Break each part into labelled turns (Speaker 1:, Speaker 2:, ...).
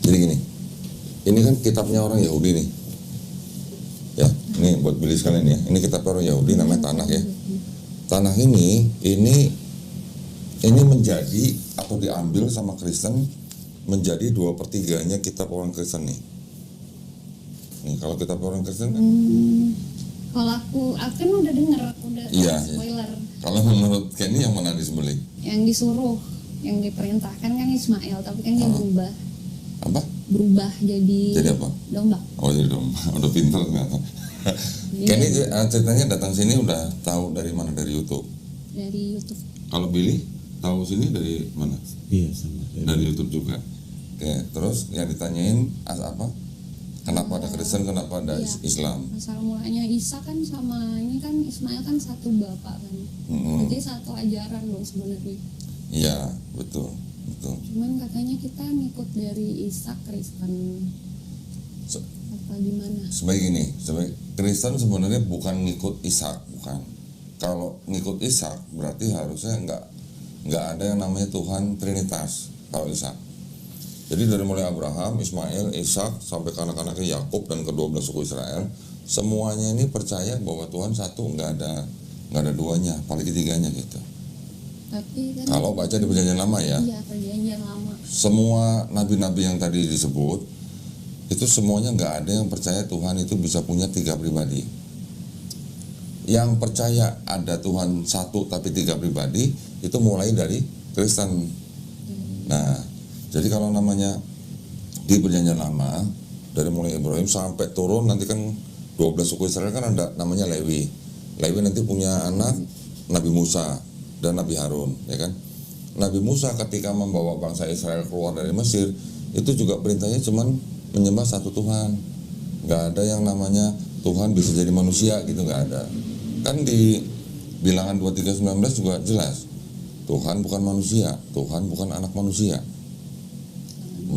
Speaker 1: Jadi gini, ini kan kitabnya orang Yahudi nih. Ya, ini buat beli sekalian ya. Ini kitab orang Yahudi namanya Tanakh ya. Tanakh ini menjadi atau diambil sama Kristen menjadi 2/3-nya kitab orang Kristen nih. Nih kalau kitab orang Kristen kan.
Speaker 2: Kalau aku kan udah denger,
Speaker 1: iya,
Speaker 2: spoiler.
Speaker 1: Iya. Kalau menurut Kenny yang mana disembelih?
Speaker 2: Yang disuruh, yang diperintahkan kan Ismail, tapi kan dia berubah.
Speaker 1: Apa?
Speaker 2: Berubah jadi
Speaker 1: apa?
Speaker 2: Domba.
Speaker 1: Oh jadi domba, udah pintar ternyata. Kenny ceritanya datang sini udah tahu dari mana? Dari YouTube.
Speaker 2: Dari YouTube.
Speaker 1: Kalau Billy tahu sini dari mana?
Speaker 3: Iya sama.
Speaker 1: Dari YouTube juga. Oke, terus yang ditanyain apa? Kenapa ada Kristen, kenapa ada Islam?
Speaker 2: Asal mulanya Isa kan sama ini kan Ismail kan satu bapak kan. Jadi satu ajaran dong sebenarnya.
Speaker 1: Iya, betul.
Speaker 2: Cuman katanya kita ngikut dari Ishak Kristen. Apa gimana?
Speaker 1: Sebagai gini, Kristen sebenarnya bukan ngikut Ishak, bukan. Kalau ngikut Ishak berarti harusnya nggak ada yang namanya Tuhan Trinitas kalau Ishak. Jadi dari mulai Abraham, Ismail, Ishak sampai ke anak-anaknya Yakub dan ke-12 suku Israel, semuanya ini percaya bahwa Tuhan satu, nggak ada duanya, paling ketiganya gitu.
Speaker 2: Tapi kan
Speaker 1: kalau baca di Perjanjian Lama ya.
Speaker 2: Iya, Perjanjian Lama.
Speaker 1: Semua nabi-nabi yang tadi disebut itu semuanya nggak ada yang percaya Tuhan itu bisa punya 3 pribadi. Yang percaya ada Tuhan satu tapi 3 pribadi itu mulai dari Kristen. Nah, jadi kalau namanya di Perjanjian Lama dari mulai Ibrahim sampai turun nanti kan 12 suku Israel kan ada namanya Lewi. Lewi nanti punya anak Nabi Musa dan Nabi Harun, ya kan? Nabi Musa ketika membawa bangsa Israel keluar dari Mesir itu juga perintahnya cuman menyembah satu Tuhan. Nggak ada yang namanya Tuhan bisa jadi manusia gitu, nggak ada. Kan di Bilangan 23:19 juga jelas. Tuhan bukan manusia, Tuhan bukan anak manusia.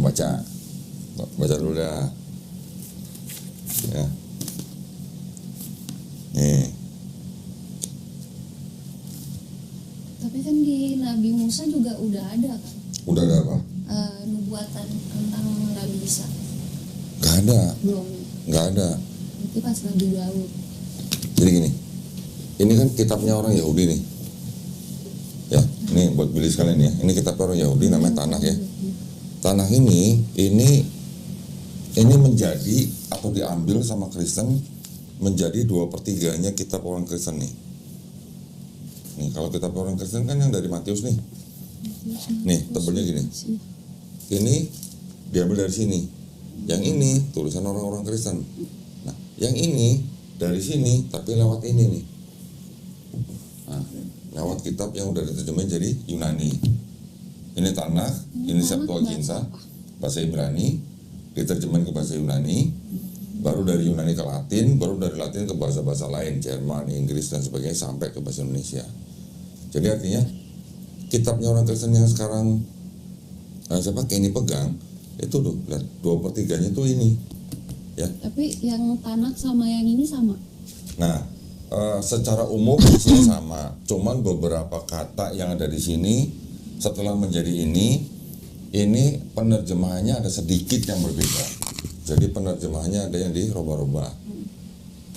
Speaker 1: Baca dulu dah. Ya. Nih.
Speaker 2: Tapi kan di Nabi Musa juga udah ada kan?
Speaker 1: Udah ada apa?
Speaker 2: Nubuatan tentang Nabi Isa.
Speaker 1: Gak ada.
Speaker 2: Belum.
Speaker 1: Gak ada.
Speaker 2: Itu pas Nabi Daud.
Speaker 1: Jadi gini, ini kan kitabnya orang Yahudi nih. Ya, ini buat beli sekalian ya. Ini kitab orang Yahudi namanya Tanakh ya. Tanakh ini menjadi atau diambil sama Kristen menjadi 2/3-nya kitab orang Kristen nih. Nih kalau kitab orang Kristen kan yang dari Matius nih. Nih tebelnya gini. Ini diambil dari sini. Yang ini tulisan orang-orang Kristen. Nah, yang ini dari sini tapi lewat ini nih. Nah, lewat kitab yang udah diterjemahin jadi Yunani. Ini Tanakh, ini Septuaginta, bahasa Ibrani, diterjemahin ke bahasa Yunani, baru dari Yunani ke Latin, baru dari Latin ke bahasa-bahasa lain, Jerman, Inggris dan sebagainya sampai ke bahasa Indonesia. Jadi artinya kitabnya orang Kristen yang sekarang Kenny pegang itu tuh, 2/3-nya tuh ini, ya.
Speaker 2: Tapi yang Tanakh sama yang ini sama.
Speaker 1: Nah, secara umum isinya sama, cuman beberapa kata yang ada di sini setelah menjadi ini penerjemahannya ada sedikit yang berbeda. Jadi penerjemahannya ada yang dirubah-rubah.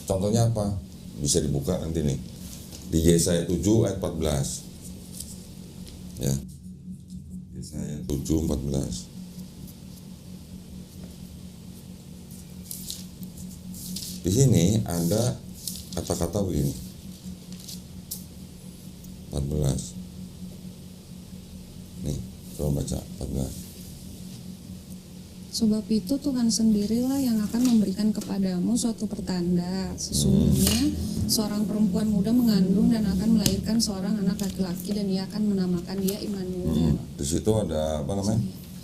Speaker 1: Contohnya apa? Bisa dibuka nanti nih. Di Yesaya 7 ayat 14. Ya. Yesaya 7:14. Di sini ada kata-kata begini. 14. Nih, coba baca 14.
Speaker 4: Sebab itu Tuhan sendirilah yang akan memberikan kepadamu suatu pertanda. Sesungguhnya seorang perempuan muda mengandung dan akan melahirkan seorang anak laki-laki dan ia akan menamakan dia Immanuel.
Speaker 1: Di situ ada apa namanya?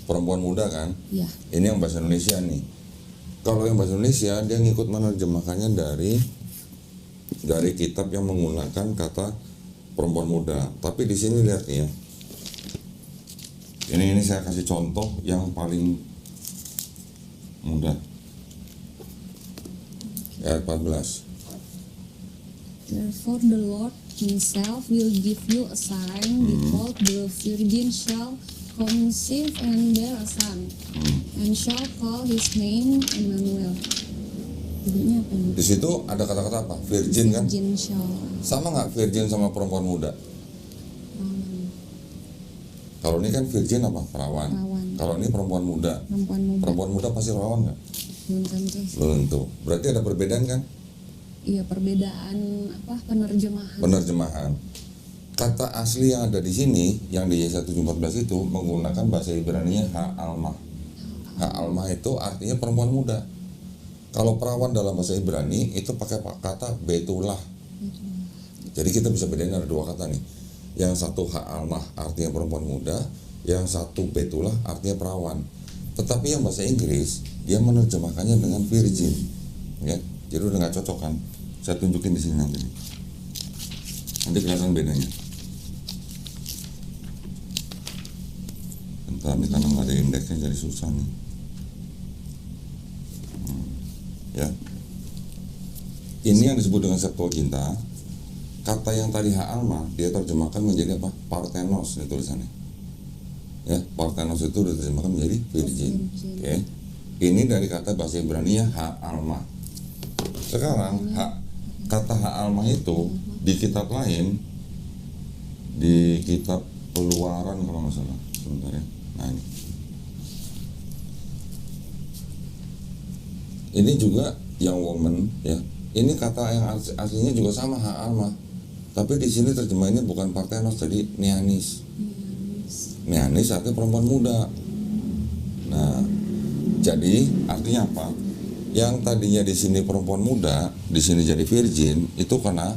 Speaker 1: Perempuan muda kan?
Speaker 4: Iya.
Speaker 1: Ini yang bahasa Indonesia nih. Kalau yang bahasa Indonesia dia ngikut menerjemahkannya dari kitab yang menggunakan kata perempuan muda. Tapi di sini lihat nih ya. Ini saya kasih contoh yang paling mudah. Ayat 14.
Speaker 4: Therefore the Lord himself will give you a sign. Behold, the virgin shall conceive and bear a son. And and shall call his name Emmanuel. Jadinya apa nih?
Speaker 1: Di situ ada kata-kata apa? Virgin kan?
Speaker 4: Virgin shall.
Speaker 1: Sama nggak virgin sama perempuan muda?
Speaker 4: Perawan.
Speaker 1: Kalau ini kan virgin apa? Perawan.
Speaker 4: Perawan.
Speaker 1: Kalau ini perempuan muda.
Speaker 4: Perempuan muda.
Speaker 1: Perempuan muda pasti perawan nggak?
Speaker 4: Belum tentu.
Speaker 1: Belum tentu. Berarti ada perbedaan kan?
Speaker 4: Iya, perbedaan apa penerjemahan.
Speaker 1: Penerjemahan. Kata asli yang ada di sini, yang di Yesaya 7:14 itu menggunakan bahasa Ibrani-nya ha'almah. Ha'almah itu artinya perempuan muda. Kalau perawan dalam bahasa Ibrani itu pakai kata betulah. Jadi kita bisa bedain ada dua kata nih. Yang satu ha'almah artinya perempuan muda, yang satu betulah artinya perawan. Tetapi yang bahasa Inggris dia menerjemahkannya dengan virgin. Ya, jadi udah nggak cocok kan? Saya tunjukin di sini nanti. Nanti kelihatan bedanya. Bentar, ini karena nggak ada indeksnya jadi susah nih. Ya, ini yang disebut dengan Septuaginta. Kata yang tadi ha'alma dia terjemahkan menjadi apa? Parthenos ini tulisannya. Ya, Parthenos itu diterjemahkan menjadi virgin. Oke. Ini dari kata bahasa Ibrani-nya ha'alma. Sekarang kata ha'alma itu di kitab lain, di kitab Keluaran kalau nggak salah, sebentar ya. Nah ini juga yang woman ya. Ini kata yang aslinya juga sama ha'alma. Tapi di sini terjemahannya bukan Parthenos, jadi Neanis. Neanis artinya perempuan muda. Nah, jadi artinya apa? Yang tadinya di sini perempuan muda, di sini jadi virgin, itu karena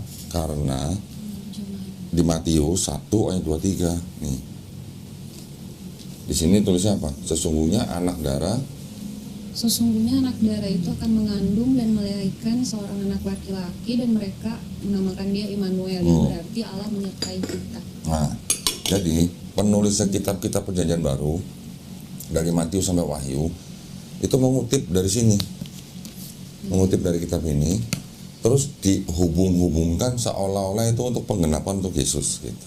Speaker 1: di Matius 1 ayat 23 nih. Di sini tulisnya apa? Sesungguhnya anak darah
Speaker 4: itu akan mengandung dan melahirkan seorang anak laki-laki dan mereka menamakan dia Immanuel, yang berarti Allah menyertai kita.
Speaker 1: Nah, jadi penulis kitab-kitab Perjanjian Baru dari Matius sampai Wahyu itu mengutip dari sini, mengutip dari kitab ini, terus dihubung-hubungkan seolah-olah itu untuk penggenapan untuk Yesus gitu.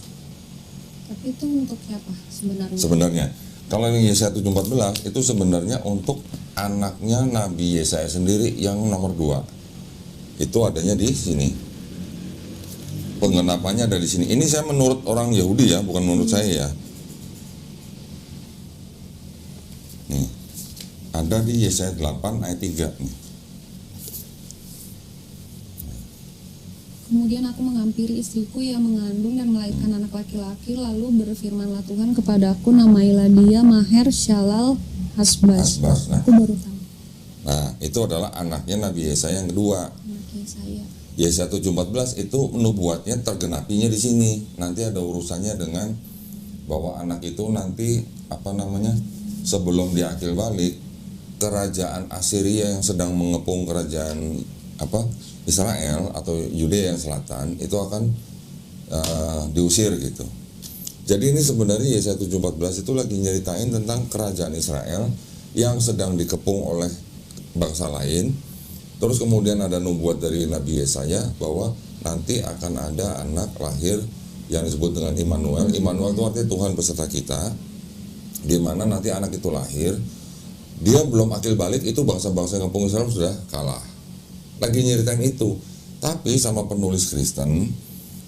Speaker 4: Tapi itu untuk siapa sebenarnya?
Speaker 1: Sebenarnya kalau yang Yesaya 7:14 itu sebenarnya untuk anaknya Nabi Yesaya sendiri yang nomor 2. Itu adanya di sini. Penggenapannya ada di sini. Ini saya menurut orang Yahudi ya, bukan menurut saya ya. Nih. Ada di Yesaya 8 ayat 3 nih.
Speaker 4: Kemudian aku menghampiri istriku yang mengandung dan melahirkan anak laki-laki, lalu berfirmanlah Tuhan kepadaku, namailah dia Maher Shalal Hasbaz.
Speaker 1: Nah.
Speaker 4: Aku baru tahu.
Speaker 1: Nah, itu adalah anaknya Nabi Yesaya yang kedua.
Speaker 4: Anaknya saya.
Speaker 1: Yesaya 7:14 itu nubuatnya tergenapinya di sini. Nanti ada urusannya dengan bahwa anak itu nanti sebelum dia akil balik, kerajaan Assyria yang sedang mengepung kerajaan Israel atau Yudea yang selatan itu akan diusir gitu. Jadi ini sebenarnya Yesaya 7:14 itu lagi nyeritain tentang kerajaan Israel yang sedang dikepung oleh bangsa lain. Terus kemudian ada nubuat dari Nabi Yesaya bahwa nanti akan ada anak lahir yang disebut dengan Immanuel. Immanuel itu artinya Tuhan beserta kita. Di mana nanti anak itu lahir, dia belum akil balik, itu bangsa-bangsa yang ngepung Israel sudah kalah. Lagi nyeritain itu, tapi sama penulis Kristen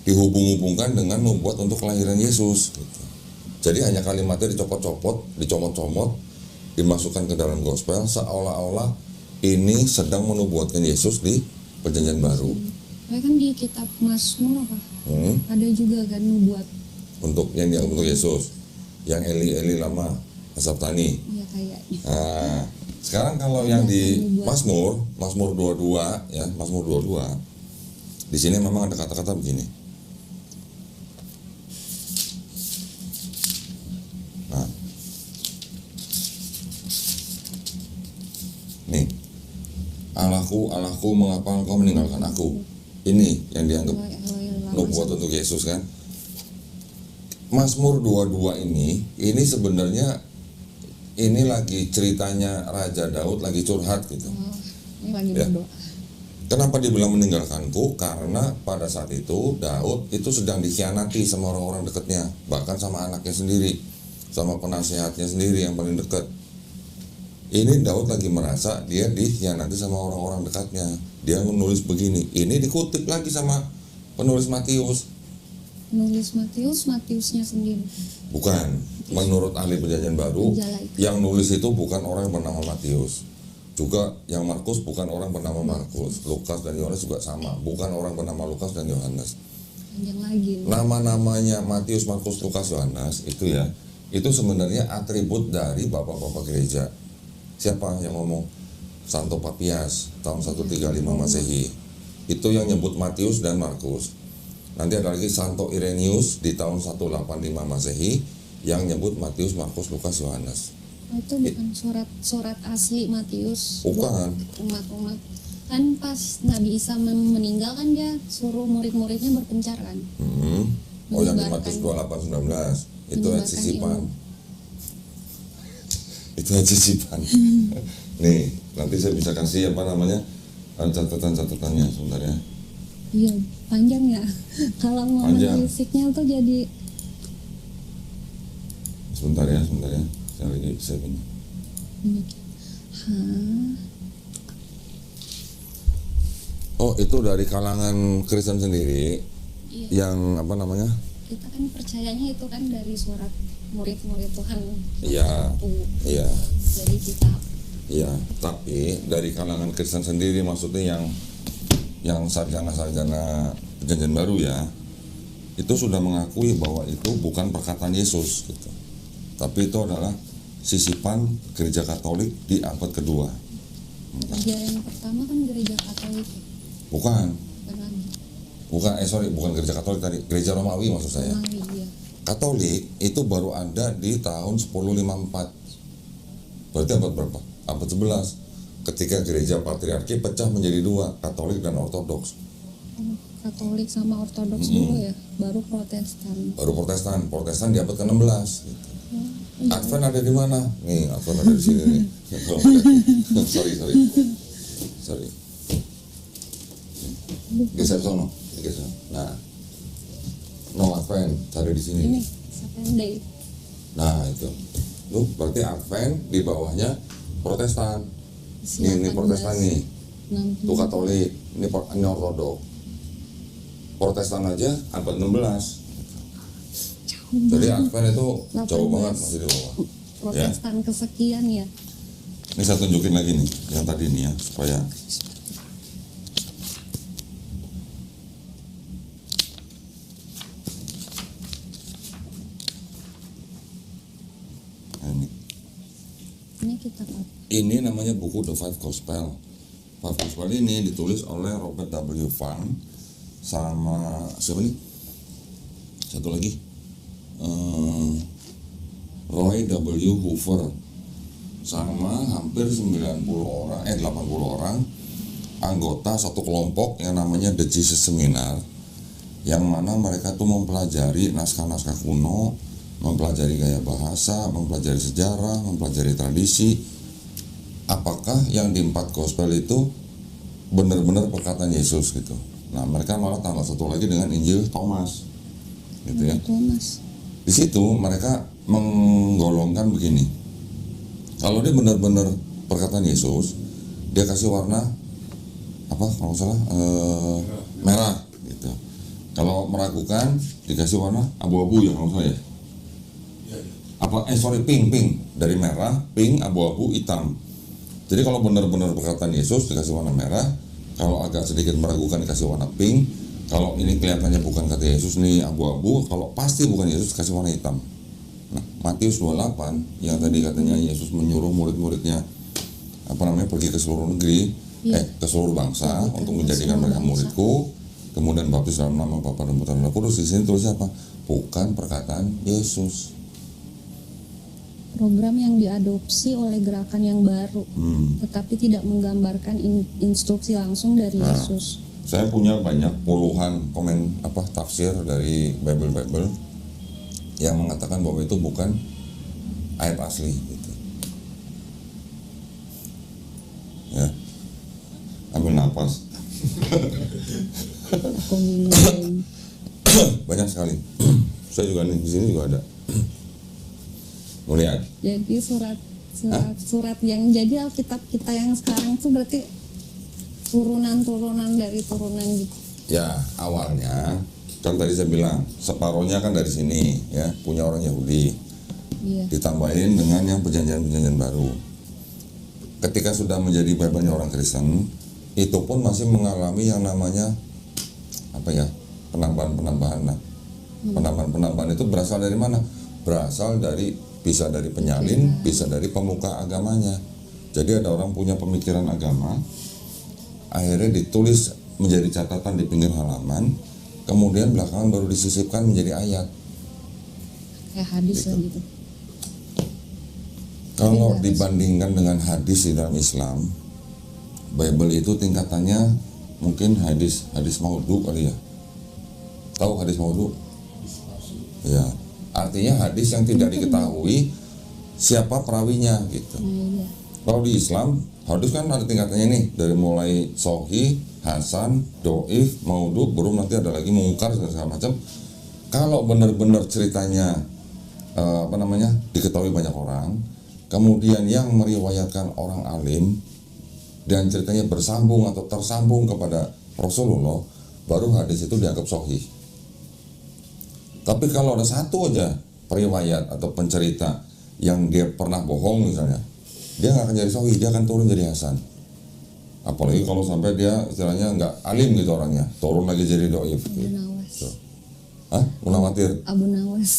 Speaker 1: dihubung-hubungkan dengan nubuat untuk kelahiran Yesus gitu. Jadi hanya kalimatnya dicopot-copot, dicomot-comot, dimasukkan ke dalam gospel seolah-olah ini sedang menubuatkan Yesus di Perjanjian Baru.
Speaker 4: Kayak kan di kitab Mazmur ada juga kan nubuat
Speaker 1: untuk yang untuk Yesus, yang Eli lama asabtani.
Speaker 4: Iya kayaknya.
Speaker 1: Nah, sekarang kalau yang di Mazmur 22 ya, Mazmur 22 di sini memang ada kata-kata begini. Nah, nih, Allahku, mengapa engkau meninggalkan aku? Ini yang dianggap nubuat untuk Yesus kan. Mazmur 22 ini sebenarnya ini lagi ceritanya Raja Daud lagi curhat gitu.
Speaker 4: Ini lagi
Speaker 1: ya.
Speaker 4: berdoa.
Speaker 1: Kenapa dibilang meninggalkanku? Karena pada saat itu Daud itu sedang dikhianati sama orang-orang dekatnya, bahkan sama anaknya sendiri, sama penasehatnya sendiri yang paling dekat. Ini Daud lagi merasa dia dikhianati sama orang-orang dekatnya. Dia menulis begini. Ini dikutip lagi sama penulis Matius.
Speaker 2: Nulis Matiusnya sendiri.
Speaker 1: Bukan. Menurut ahli Perjanjian Baru,
Speaker 2: Penjala itu.
Speaker 1: yang nulis itu bukan orang yang bernama Matius. Juga yang Markus bukan orang bernama Markus. Lukas dan Yohanes juga sama. Bukan orang bernama Lukas dan Yohanes.
Speaker 2: Panjang lagi.
Speaker 1: Nama-namanya Matius, Markus, Lukas, Yohanes itu ya, itu sebenarnya atribut dari bapak-bapak gereja. Siapa yang ngomong? Santo Papias tahun 135 Masehi. Itu yang nyebut Matius dan Markus. Nanti ada lagi Santo Irenaeus di tahun 185 Masehi yang nyebut Matius, Markus, Lukas, Yohanes.
Speaker 2: Itu bukan surat asli Matius.
Speaker 1: Bukan.
Speaker 2: Umat-umat kan pas Nabi Isa meninggal kan dia suruh murid-muridnya berpencar kan.
Speaker 1: Oh, yang di
Speaker 2: Menyebarkan-
Speaker 1: Matius 28:19 itu
Speaker 2: menyebarkan
Speaker 1: sisipan.
Speaker 2: ilmu.
Speaker 1: Itu sisipan. Nih, nanti saya bisa kasih apa namanya catatan-catatannya sebentar ya.
Speaker 2: Iya, panjang ya. Kalau mau
Speaker 1: Panjang.
Speaker 2: menelisiknya tuh jadi
Speaker 1: Sebentar ya. Saya lagi save ini. Oh, itu dari kalangan Kristen sendiri
Speaker 2: Iya.
Speaker 1: yang apa namanya?
Speaker 2: kita kan percayanya itu kan dari surat murid-murid Tuhan.
Speaker 1: Iya.
Speaker 2: Satu
Speaker 1: Iya.
Speaker 2: dari kitab.
Speaker 1: Iya, tapi dari kalangan Kristen sendiri maksudnya yang sarjana-sarjana Perjanjian Baru ya, itu sudah mengakui bahwa itu bukan perkataan Yesus gitu. Tapi itu adalah sisipan gereja Katolik di abad kedua.
Speaker 2: Gereja yang pertama kan gereja Katolik.
Speaker 1: Bukan
Speaker 2: Kan
Speaker 1: bukan gereja Katolik tadi, gereja Romawi maksud saya.
Speaker 2: Romawi, iya.
Speaker 1: Katolik itu baru ada di tahun 1054. Berarti abad berapa? Abad 11. Ketika gereja patriarki pecah menjadi dua, Katolik dan Ortodoks.
Speaker 2: Oh, Katolik sama Ortodoks dulu ya, baru Protestan.
Speaker 1: Baru Protestan di abad ke-16 gitu. Advent ada di mana? Nih, Advent ada di sini nih. sorry. Geser sono. Nah, no Advent ada di sini.
Speaker 2: Ini September.
Speaker 1: Nah, itu. Loh, berarti Advent di bawahnya Protestan. Ini Protestan nih. Itu Katolik, ini Ortodoks. Protestan aja abad 16. Jadi Advent itu jauh
Speaker 2: 18.
Speaker 1: banget masih di bawah.
Speaker 2: Protestan kesekian ya.
Speaker 1: Ini saya tunjukin lagi nih, yang tadi nih ya, supaya nah,
Speaker 2: Ini kitab apa?
Speaker 1: ini namanya buku The Five Gospel. Five Gospel ini ditulis oleh Robert W. Fung sama siapa nih? Satu lagi, Roy W. Hoover sama hampir 80 orang anggota satu kelompok yang namanya The Jesus Seminar, yang mana mereka tuh mempelajari naskah-naskah kuno, mempelajari gaya bahasa, mempelajari sejarah, mempelajari tradisi. Apakah yang di 4 gospel itu benar-benar perkataan Yesus gitu. Nah, mereka malah tambah satu lagi dengan Injil Thomas gitu ya.
Speaker 2: Thomas.
Speaker 1: Di situ mereka menggolongkan begini. Kalau dia benar-benar perkataan Yesus, dia kasih warna apa kalau nggak salah merah gitu. Kalau meragukan dikasih warna abu-abu ya kalau saya. Pink dari merah, pink, abu-abu, hitam. Jadi kalau benar-benar perkataan Yesus dikasih warna merah, kalau agak sedikit meragukan dikasih warna pink, kalau ini kelihatannya bukan kata Yesus nih abu-abu, kalau pasti bukan Yesus dikasih warna hitam. Nah, Matius 28 yang tadi katanya Yesus menyuruh murid-muridnya pergi ke seluruh negeri, ke seluruh bangsa untuk menjadikan mereka muridku, kemudian baptis dalam nama Bapa dan Putra dan Roh Kudus. Di sini tulisnya apa? Bukan perkataan Yesus.
Speaker 2: Program yang diadopsi oleh gerakan yang baru, tetapi tidak menggambarkan instruksi langsung dari Yesus.
Speaker 1: Saya punya banyak puluhan tafsir dari Bible yang mengatakan bahwa itu bukan ayat asli gitu. Ya. Ambil napas.
Speaker 2: Aku minum.
Speaker 1: Banyak sekali. Saya juga nih di sini juga ada. Mau lihat?
Speaker 2: Jadi surat
Speaker 4: Surat yang jadi Alkitab kita yang sekarang tuh berarti turunan dari turunan gitu.
Speaker 1: Ya, awalnya kan tadi saya bilang separohnya kan dari sini ya, punya orang Yahudi.
Speaker 4: Iya.
Speaker 1: Ditambahin dengan yang perjanjian baru. Ketika sudah menjadi banyak orang Kristen, itu pun masih mengalami yang namanya apa ya? Penambahan lah. Penambahan itu berasal dari mana? Berasal dari bisa dari penyalin, bisa dari pemuka agamanya. Jadi ada orang punya pemikiran agama, akhirnya ditulis menjadi catatan di pinggir halaman, kemudian belakangan baru disisipkan menjadi ayat.
Speaker 4: Kayak hadis lah gitu.
Speaker 1: Kalau dibandingkan dengan hadis di dalam Islam, Bible itu tingkatannya mungkin hadis maudhu kali ya. Tahu hadis maudhu? Ya, artinya hadis yang tidak diketahui siapa perawinya gitu. Kalau di Islam, hadis kan ada tingkatannya nih, dari mulai sahih, hasan, doif, maudhu, belum nanti ada lagi mungkar segala macam. Kalau benar-benar ceritanya diketahui banyak orang, kemudian yang meriwayatkan orang alim dan ceritanya bersambung atau tersambung kepada Rasulullah, baru hadis itu dianggap sahih. Tapi kalau ada satu aja periwayat atau pencerita yang dia pernah bohong misalnya, dia nggak akan jadi sahih, dia akan turun jadi hasan. Apalagi kalau sampai dia istilahnya nggak alim gitu orangnya, turun lagi jadi doif.
Speaker 4: Abu Nawas.
Speaker 1: Hah? Munawatir?
Speaker 4: Abu Nawas.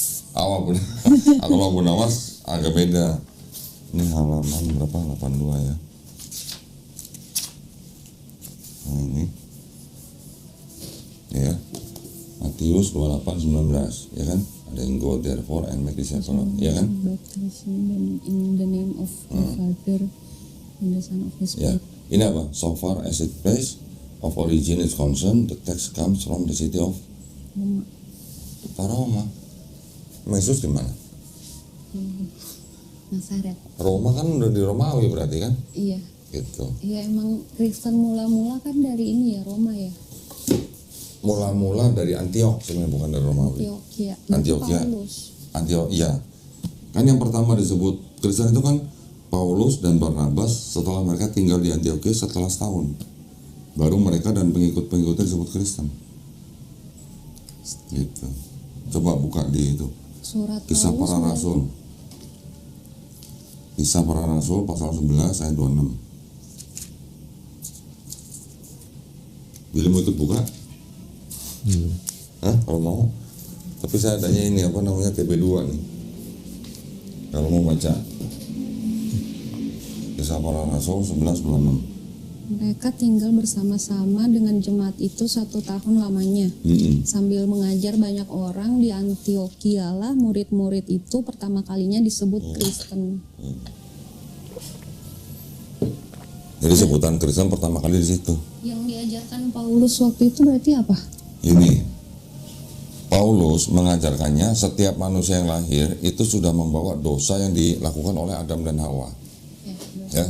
Speaker 1: Kalau Abu Nawas agak beda. Ini halaman berapa? 82 ya. Nah ini ya, Matius 28:19 ya kan, ada yang go therefore and make disciples ya kan,
Speaker 4: in the name of the Father and the Son of the
Speaker 1: ya.
Speaker 4: Spirit.
Speaker 1: Ini apa? So far as its place of origin is concerned, the text comes from the city of Roma. Yesus di mana?
Speaker 4: Nazaret.
Speaker 1: Roma kan udah di Romawi berarti kan?
Speaker 4: Iya.
Speaker 1: Gitu.
Speaker 4: Iya, emang Kristen mula-mula kan dari ini ya, Roma ya.
Speaker 1: Mula-mula dari Antiok sebenarnya, bukan dari Romawi. Antioquia. Iya. Kan yang pertama disebut Kristen itu kan Paulus dan Barnabas setelah mereka tinggal di Antioquia setelah setahun. Baru mereka dan pengikut-pengikutnya disebut Kristen. Gitu. Coba buka di itu.
Speaker 4: Surat
Speaker 1: Kisah
Speaker 4: Paulus
Speaker 1: Para Rasul. Kisah Para Rasul pasal 11 ayat 26. Bila mau ikut buka? Hah? Kalau mau. Tapi saya adanya ini apa namanya TB2 nih. Kalau mau baca. Kisah Para Rasul 11:26.
Speaker 4: Mereka tinggal bersama-sama dengan jemaat itu 1 tahun lamanya. Sambil mengajar banyak orang di Antioquia lah murid-murid itu pertama kalinya disebut Kristen.
Speaker 1: Jadi sebutan Kristen pertama kali di situ.
Speaker 4: Yang diajarkan Paulus waktu itu berarti apa?
Speaker 1: Ini Paulus mengajarkannya setiap manusia yang lahir itu sudah membawa dosa yang dilakukan oleh Adam dan Hawa. Ya,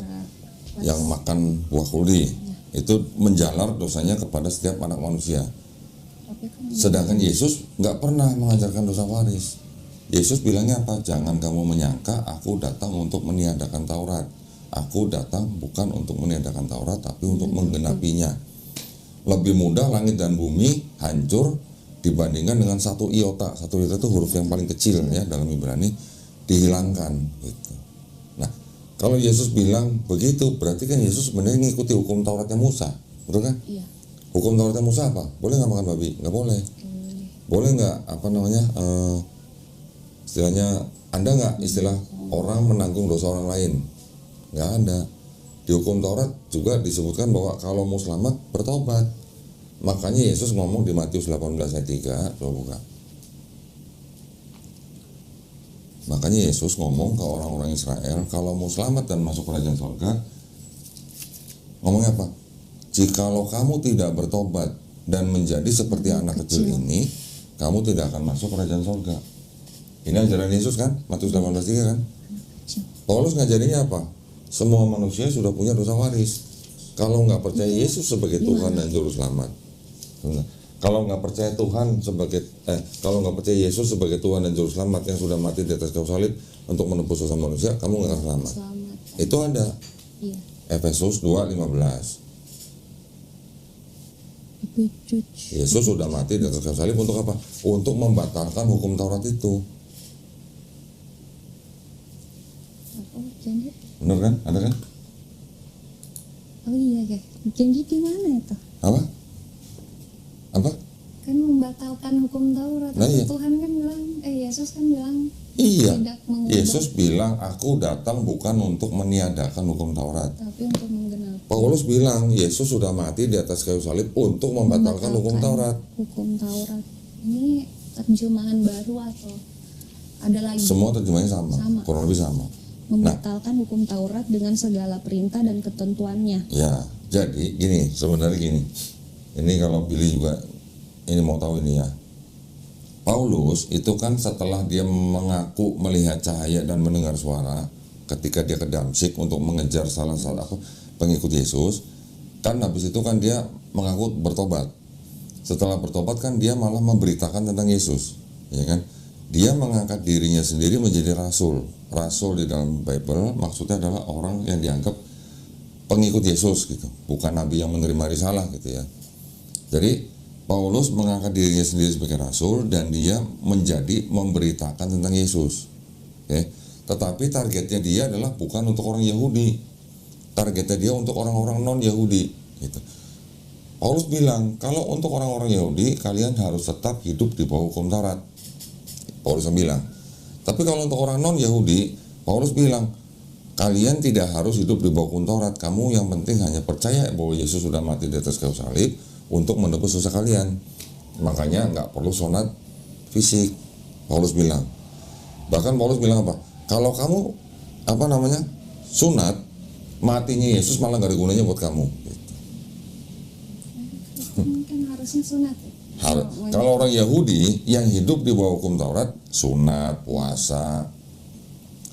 Speaker 1: yang makan buah kuldi itu menjalar dosanya kepada setiap anak manusia. Sedangkan Yesus nggak pernah mengajarkan dosa waris. Yesus bilangnya apa? Jangan kamu menyangka aku datang untuk meniadakan Taurat. Aku datang bukan untuk meniadakan Taurat, tapi untuk menggenapinya. Lebih mudah langit dan bumi hancur dibandingkan dengan satu iota. Satu iota itu huruf yang paling kecil ya dalam Ibrani, dihilangkan gitu. Nah, kalau Yesus bilang begitu, berarti kan Yesus sebenarnya ngikuti hukum Tauratnya Musa, betul kan?
Speaker 4: Iya.
Speaker 1: Hukum Tauratnya Musa apa? Boleh nggak makan babi? Nggak boleh. Boleh nggak istilahnya, ada nggak istilah orang menanggung dosa orang lain? Nggak ada. Di hukum Taurat juga disebutkan bahwa kalau mau selamat bertobat. Makanya Yesus ngomong di Matius 18 ayat 3, coba buka. Makanya Yesus ngomong ke orang-orang Israel, kalau mau selamat dan masuk kerajaan surga, ngomongnya apa? Jikalau kamu tidak bertobat dan menjadi seperti anak kecil ini, kamu tidak akan masuk kerajaan surga. Ini ajaran Yesus kan? Matius 18:3 kan? Paulus ngajarinnya apa? Semua manusia sudah punya dosa waris. Kalau nggak percaya Yesus sebagai Tuhan dan Juru Selamat, kalau nggak percaya Tuhan sebagai kalau nggak percaya Yesus sebagai Tuhan dan Juru Selamat yang sudah mati di atas kayu salib, untuk menebus dosa manusia, kamu nggak akan selamat.
Speaker 2: Selamat.
Speaker 1: Itu ada.
Speaker 2: Iya.
Speaker 1: Efesus 2:15. Yesus sudah mati di atas kayu salib untuk apa? Untuk membatalkan hukum Taurat itu.
Speaker 2: Oh, janji.
Speaker 1: Bener kan? Ada kan?
Speaker 2: Oh iya ya. Janji di mana itu?
Speaker 1: Apa? Apa?
Speaker 2: Kan membatalkan hukum Taurat.
Speaker 1: Nah, iya.
Speaker 2: Tuhan kan bilang, Yesus kan bilang
Speaker 1: Iya.
Speaker 2: tidak mengubah,
Speaker 1: Yesus bilang, aku datang bukan untuk meniadakan hukum Taurat.
Speaker 2: tapi untuk menggenapi.
Speaker 1: Paulus bilang, Yesus sudah mati di atas kayu salib untuk membatalkan hukum Taurat.
Speaker 2: Hukum Taurat. Ini terjemahan baru atau ada lagi?
Speaker 1: Semua terjemahnya sama,
Speaker 2: Sama.
Speaker 1: kurang lebih sama.
Speaker 2: Membatalkan hukum Taurat dengan segala perintah dan ketentuannya.
Speaker 1: Ya, jadi gini, sebenarnya gini. Ini kalau Billy juga ini mau tahu ini ya. Paulus itu kan setelah dia mengaku melihat cahaya dan mendengar suara ketika dia ke Damsyik untuk mengejar salah satu pengikut Yesus, kan habis itu kan dia mengaku bertobat. Setelah bertobat kan dia malah memberitakan tentang Yesus, ya kan? Dia mengangkat dirinya sendiri menjadi rasul. Rasul di dalam Bible maksudnya adalah orang yang dianggap pengikut Yesus gitu, bukan nabi yang menerima risalah gitu ya. Jadi Paulus mengangkat dirinya sendiri sebagai rasul dan dia menjadi memberitakan tentang Yesus. Oke. Tetapi targetnya dia adalah bukan untuk orang Yahudi. Targetnya dia untuk orang-orang non-Yahudi gitu. Paulus bilang, kalau untuk orang-orang Yahudi kalian harus tetap hidup di bawah hukum Taurat. Paulus bilang. Tapi kalau untuk orang non-Yahudi, Paulus bilang, kalian tidak harus hidup di bawah hukum Taurat. Kamu yang penting hanya percaya bahwa Yesus sudah mati di atas kayu salib untuk menebus dosa kalian. Makanya nggak perlu sunat fisik, Paulus bilang. Bahkan Paulus bilang apa? Kalau kamu sunat, matinya Yesus malah nggak ada gunanya buat kamu. Gitu.
Speaker 2: Kan harusnya sunat.
Speaker 1: Kalau orang Yahudi yang hidup di bawah hukum Taurat, sunat, puasa,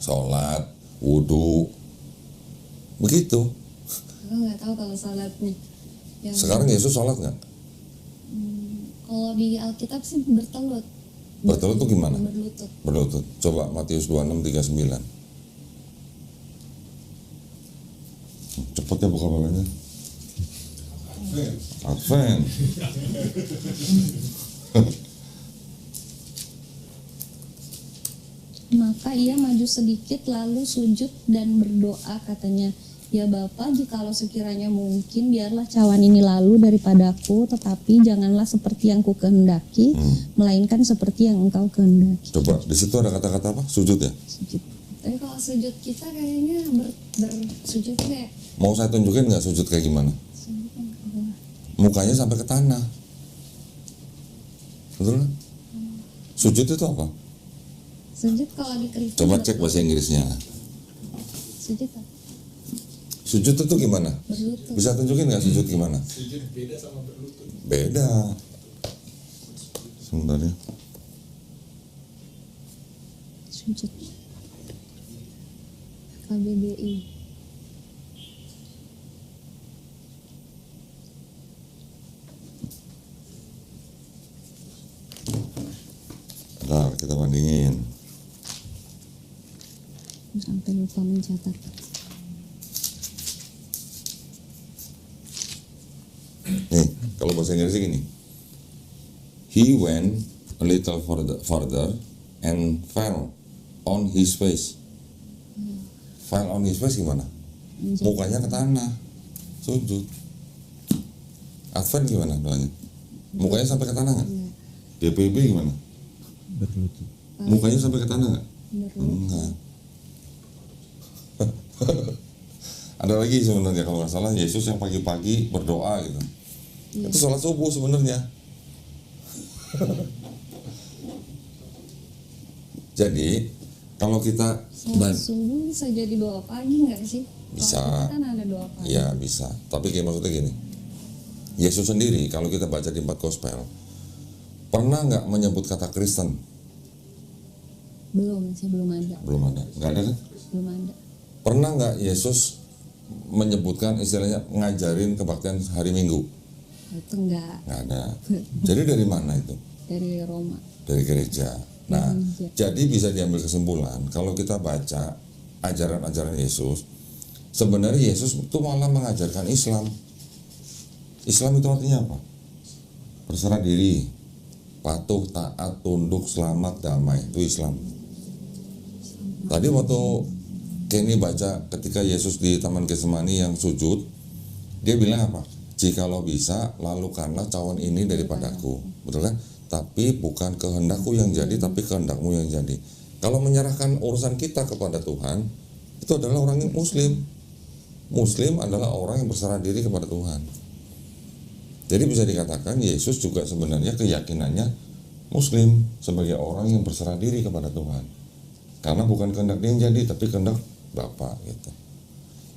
Speaker 1: sholat, wudhu, begitu.
Speaker 2: Aku nggak tahu kalau sholatnya.
Speaker 1: Sekarang Yesus sholat nggak?
Speaker 2: Kalau di Alkitab sih bertelut.
Speaker 1: Bertelut tuh gimana?
Speaker 2: Berlutut.
Speaker 1: Berlutut. Coba Matius 26:39. Cepat ya buka Biblenya. Advent.
Speaker 2: Maka ia maju sedikit lalu sujud dan berdoa, katanya, ya Bapa, jikalau sekiranya mungkin biarlah cawan ini lalu daripadaku, tetapi janganlah seperti yang ku kehendaki, melainkan seperti yang engkau kehendaki.
Speaker 1: Coba di situ ada kata-kata apa? Sujud ya?
Speaker 2: Sujud. Tapi kalau sujud kita kayaknya bersujud kayak
Speaker 1: Mau saya tunjukin nggak sujud kayak gimana?
Speaker 2: sujud yang ke bawah.
Speaker 1: Mukanya sampai ke tanah. Betul kan? Sujud itu apa?
Speaker 2: Sujud kalau di Kristen.
Speaker 1: Coba cek bahasa Inggrisnya.
Speaker 2: Sujud apa?
Speaker 1: Sujud itu gimana?
Speaker 2: Berlutut.
Speaker 1: Bisa tunjukin nggak sujud gimana?
Speaker 3: Sujud beda sama berlutut.
Speaker 1: Beda. Sebentar ya.
Speaker 2: Sujud. KBBI.
Speaker 1: Bentar, kita bandingin.
Speaker 2: Sampai lupa mencatat.
Speaker 1: Nih, kalau bahasa Inggrisnya gini. He went a little further and fell on his face. Fell on his face gimana? Mukanya ke tanah. Sujud. Advent gimana doanya? Mukanya sampai ke tanah nggak? DPB gimana?
Speaker 3: Berlutut.
Speaker 1: Mukanya sampai ke tanah nggak?
Speaker 2: Berlutut.
Speaker 1: Enggak. Ada lagi sebenarnya kalau nggak salah Yesus yang pagi-pagi berdoa gitu. Itu sholat subuh sebenarnya. Jadi kalau kita
Speaker 2: Sholat subuh bisa jadi doa pagi nggak sih?
Speaker 1: Bisa.
Speaker 2: Kalau kita kan ada doa pagi.
Speaker 1: ya bisa. Tapi kayak maksudnya gini. Yesus sendiri kalau kita baca di 4 Gospel pernah nggak menyebut kata Kristen?
Speaker 2: Belum sih, belum ada.
Speaker 1: Belum ada. Nggak ada kan?
Speaker 2: Belum ada.
Speaker 1: Pernah nggak Yesus menyebutkan istilahnya ngajarin kebaktian hari Minggu?
Speaker 2: Itu enggak
Speaker 1: Nggak ada. Jadi dari mana itu?
Speaker 2: dari Roma.
Speaker 1: Dari gereja. Nah, jadi bisa diambil kesimpulan kalau kita baca ajaran-ajaran Yesus, sebenarnya Yesus itu malah mengajarkan Islam. Islam itu artinya apa? Berserah diri, patuh, taat, tunduk, selamat, damai. Itu Islam. Tadi waktu Kenny baca ketika Yesus di Taman Getsemani yang sujud, dia bilang apa? Jikalau bisa, lalukanlah cawan ini daripadaku. Betul kan? Tapi bukan kehendakku yang jadi, tapi kehendakmu yang jadi. Kalau menyerahkan urusan kita kepada Tuhan, itu adalah orang yang Muslim. Muslim adalah orang yang berserah diri kepada Tuhan. Jadi bisa dikatakan Yesus juga sebenarnya keyakinannya Muslim sebagai orang yang berserah diri kepada Tuhan. Karena bukan kehendak dia yang jadi, tapi kehendak Bapa gitu.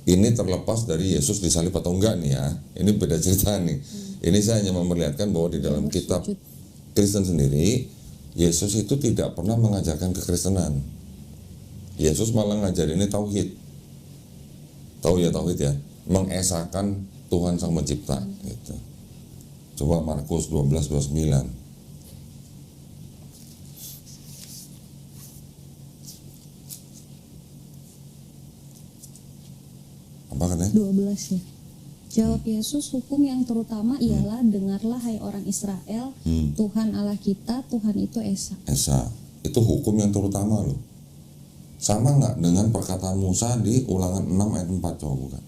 Speaker 1: Ini terlepas dari Yesus disalib atau enggak nih ya. Ini beda cerita nih. Ini saya hanya memperlihatkan bahwa di dalam kitab Kristen sendiri, Yesus itu tidak pernah mengajarkan kekristenan. Yesus malah ngajarinnya tauhid. Tahu ya tauhid ya? Mengesahkan Tuhan Sang Pencipta gitu. Coba Markus 12:29. Apa katanya?
Speaker 2: 12 ya. Jawab Yesus, hukum yang terutama ialah dengarlah hai orang Israel, Tuhan Allah kita, Tuhan itu Esa.
Speaker 1: Esa, itu hukum yang terutama loh. Sama nggak dengan perkataan Musa di Ulangan 6 ayat 4, coba bukan?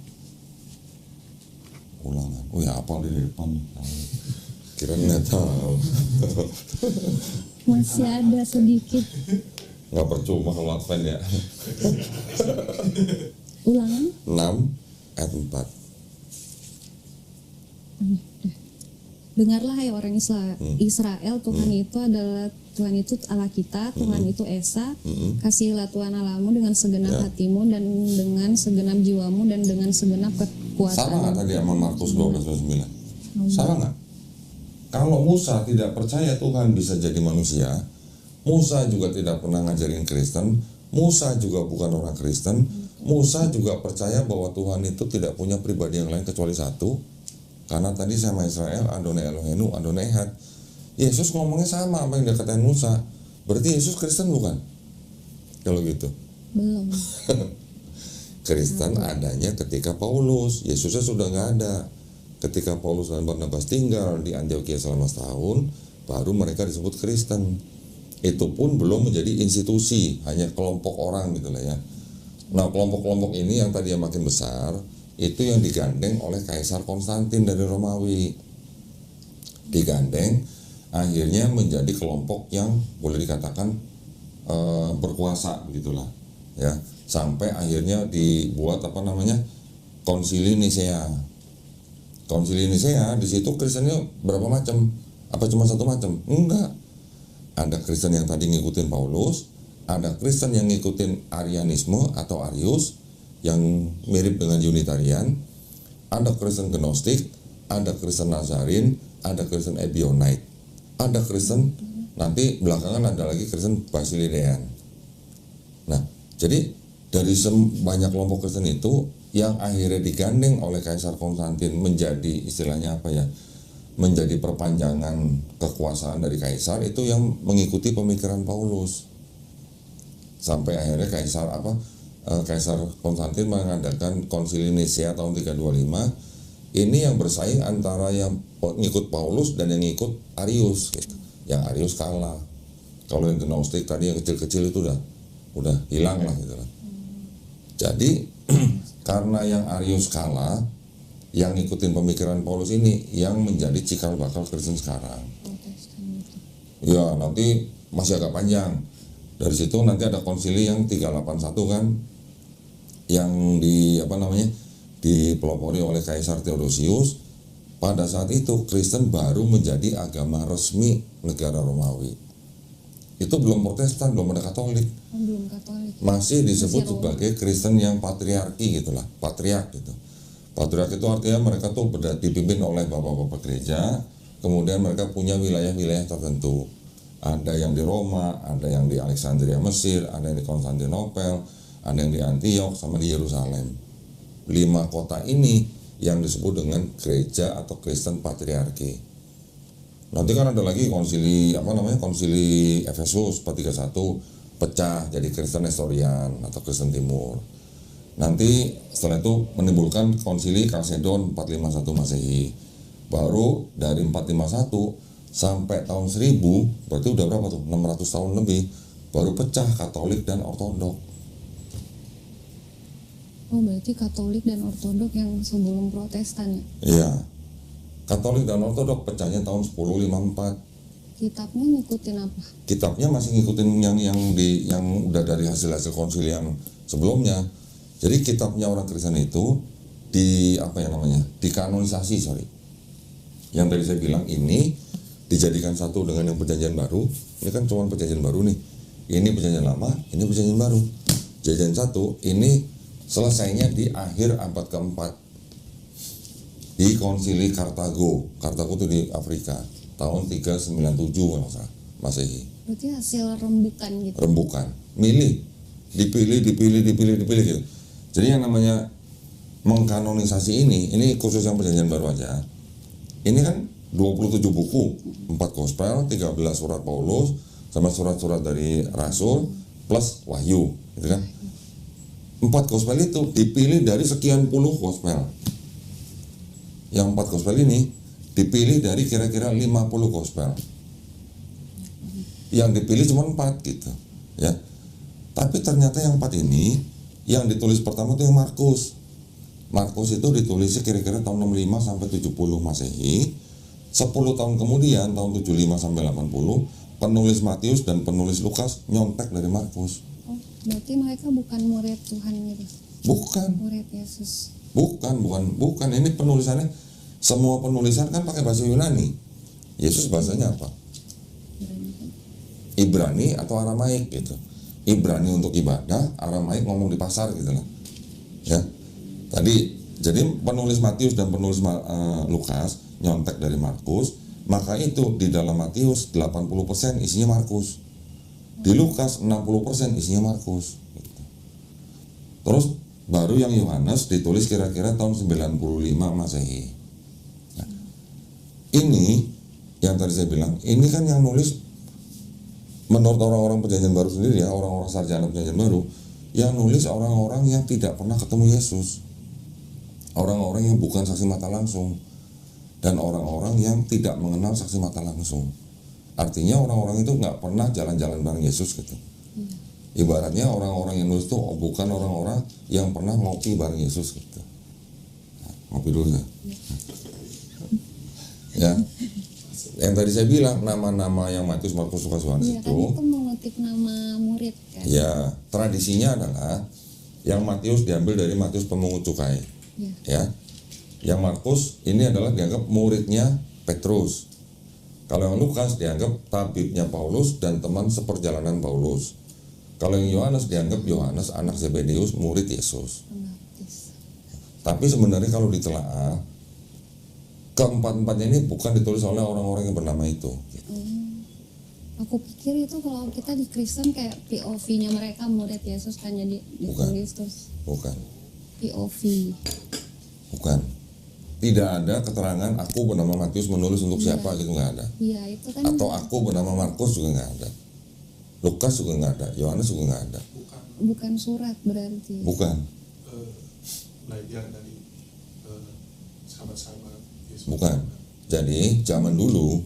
Speaker 1: Ulangan, oh ya apal di depan. Kira nggak tahu.
Speaker 2: Masih ada sedikit.
Speaker 1: Nggak percuma kalau Advent ya.
Speaker 2: Ulangan
Speaker 1: 6 ayat 4.
Speaker 2: Dengarlah hai orang Israel, Tuhan itu adalah Tuhan itu Allah kita, Tuhan itu Esa. Kasihlah Tuhan Allahmu dengan segenap hatimu dan dengan segenap jiwamu dan dengan segenap kekuatan.
Speaker 1: Sama nggak tadi sama Markus 12:29? Sama nggak? Kalau Musa tidak percaya Tuhan bisa jadi manusia, Musa juga tidak pernah ngajarin Kristen, Musa juga bukan orang Kristen, Musa juga percaya bahwa Tuhan itu tidak punya pribadi yang lain kecuali satu. Karena tadi sama Israel, Adonai Elohenu, Adonai Ehad. Yesus ngomongnya sama apa yang dikatain Musa. Berarti Yesus Kristen bukan? Kalau gitu.
Speaker 2: Belum.
Speaker 1: Kristen adanya ketika Paulus. Yesusnya sudah nggak ada. Ketika Paulus dan Barnabas tinggal di Antioquia selama setahun, baru mereka disebut Kristen. Itu pun belum menjadi institusi, hanya kelompok orang gitu lah ya. Nah kelompok-kelompok ini yang tadi makin besar, itu yang digandeng oleh Kaisar Konstantin dari Romawi. Digandeng, akhirnya menjadi kelompok yang boleh dikatakan berkuasa begitulah ya. Sampai akhirnya dibuat Konsili Nisea. Konsili Nisea di situ Kristennya berapa macam? Apa cuma satu macam? Enggak. Ada Kristen yang tadi ngikutin Paulus, ada Kristen yang ngikutin Arianisme atau Arius yang mirip dengan Unitarian, ada Kristen Gnostik, ada Kristen Nazarin, ada Kristen Ebionite, ada Kristen nanti belakangan ada lagi Kristen Basilidean. Nah, jadi dari banyak kelompok Kristen itu yang akhirnya digandeng oleh Kaisar Konstantin menjadi istilahnya apa ya? Menjadi perpanjangan kekuasaan dari Kaisar, itu yang mengikuti pemikiran Paulus. Sampai akhirnya Kaisar Konstantin mengadakan Konsili Nisea tahun 325. Ini yang bersaing antara yang ngikut Paulus dan yang ngikut Arius gitu. Yang Arius kalah. Kalau yang Gnostik tadi yang kecil-kecil itu udah hilang lah gitu lah. Jadi karena yang Arius kalah, yang ngikutin pemikiran Paulus ini yang menjadi cikal bakal Kristen sekarang. Ya nanti masih agak panjang. Dari situ nanti ada konsili yang 381 kan, yang dipelopori oleh Kaisar Theodosius. Pada saat itu Kristen baru menjadi agama resmi negara Romawi. Itu belum Protestan, belum ada Katolik.
Speaker 2: Belum Katolik.
Speaker 1: Masih disebut sebagai Kristen yang patriarki gitulah, patriark gitu. Patriark itu artinya mereka tuh dipimpin oleh bapak-bapak gereja, kemudian mereka punya wilayah-wilayah tertentu. Ada yang di Roma, ada yang di Alexandria Mesir, ada yang di Konstantinopel, ada yang di Antiok, sama di Yerusalem. 5 kota ini yang disebut dengan gereja atau Kristen patriarki. Nanti kan ada lagi konsili konsili Efesus 431 pecah jadi Kristen Nestorian atau Kristen Timur. Nanti setelah itu menimbulkan konsili Kalsedon 451 Masehi. Baru dari 451 sampai tahun 1000 berarti udah berapa tuh? 600 tahun lebih baru pecah Katolik dan Ortodok.
Speaker 4: Oh, berarti Katolik dan Ortodok yang sebelum Protestan ya?
Speaker 1: Iya. Katolik dan Ortodok pecahnya tahun 1054.
Speaker 4: Kitabnya ngikutin apa?
Speaker 1: Kitabnya masih ngikutin yang udah dari hasil konsili yang sebelumnya. Jadi kitabnya orang Kristen itu dikanonisasi, Yang tadi saya bilang ini dijadikan satu dengan yang perjanjian baru. Ini kan cuma perjanjian baru nih. Ini perjanjian lama, ini perjanjian baru. Perjanjian satu ini selesainya di akhir abad keempat di konsili Kartago. Kartago itu di Afrika tahun 397 kalau salah Masehi.
Speaker 4: Berarti hasil rembukan gitu.
Speaker 1: Rembukan, dipilih gitu. Jadi yang namanya mengkanonisasi ini khusus yang perjanjian baru aja. Ini kan 27 buku, 4 gospel, 13 surat Paulus, sama surat-surat dari Rasul, plus Wahyu, gitu kan. 4 gospel itu dipilih dari sekian puluh gospel. Yang 4 gospel ini dipilih dari kira-kira 50 gospel. Yang dipilih cuma 4 gitu, ya. Tapi ternyata yang 4 ini, yang ditulis pertama itu yang Markus. Markus itu ditulisnya kira-kira tahun 65 sampai 70 Masehi. 10 tahun kemudian, tahun 75 sampai 80, penulis Matius dan penulis Lukas nyontek dari Markus.
Speaker 4: Oh, berarti mereka bukan murid Tuhan gitu?
Speaker 1: Bukan.
Speaker 4: Murid Yesus?
Speaker 1: Bukan. Ini penulisannya, semua penulisan kan pakai bahasa Yunani. Yesus bahasanya apa? Ibrani atau Aramaik gitu. Ibrani untuk ibadah, Aramaik ngomong di pasar gitu lah. Ya. Jadi penulis Matius dan penulis Lukas nyontek dari Markus, maka itu di dalam Matius 80% isinya Markus. Di Lukas 60% isinya Markus. Gitu. Terus baru yang Yohanes ditulis kira-kira tahun 95 Masehi. Nah, ini yang tadi saya bilang, ini kan yang nulis menurut orang-orang perjanjian baru sendiri ya, orang-orang sarjana perjanjian baru, yang nulis orang-orang yang tidak pernah ketemu Yesus. Orang-orang yang bukan saksi mata langsung dan orang-orang yang tidak mengenal saksi mata langsung. Artinya orang-orang itu nggak pernah jalan-jalan bareng Yesus gitu. Ibaratnya orang-orang yang nulis itu bukan orang-orang yang pernah ngopi bareng Yesus gitu. Nah, ngopi dulu ya. Ya. Yang tadi saya bilang nama-nama yang Matius, Markus, Lukas, Yohanes
Speaker 4: Iya,
Speaker 1: itu.
Speaker 4: kan itu mengutip nama murid kan?
Speaker 1: Ya, tradisinya adalah yang Matius diambil dari Matius pemungut cukai. Ya. Yang Markus ini adalah dianggap muridnya Petrus. Kalau yang Lukas dianggap tabibnya Paulus dan teman seperjalanan Paulus. Kalau yang Yohanes dianggap Yohanes anak Zebedeus, murid Yesus. Tapi sebenarnya kalau ditelaah, keempat-empatnya ini bukan ditulis oleh orang-orang yang bernama itu.
Speaker 4: Aku pikir itu kalau kita di Kristen kayak POV-nya mereka murid Yesus kan jadi ditulis terus.
Speaker 1: Bukan.
Speaker 4: POV.
Speaker 1: Bukan. Tidak ada keterangan aku bernama Matius menulis untuk siapa gitu, nggak ada.
Speaker 4: Iya, itu kan.
Speaker 1: Atau aku bernama Markus juga nggak ada. Lukas juga nggak ada. Yohanes juga nggak ada.
Speaker 4: Bukan surat berarti.
Speaker 1: Bukan.
Speaker 3: Belajar dari sahabat-sahabat Yesus.
Speaker 1: Bukan. Jadi zaman dulu,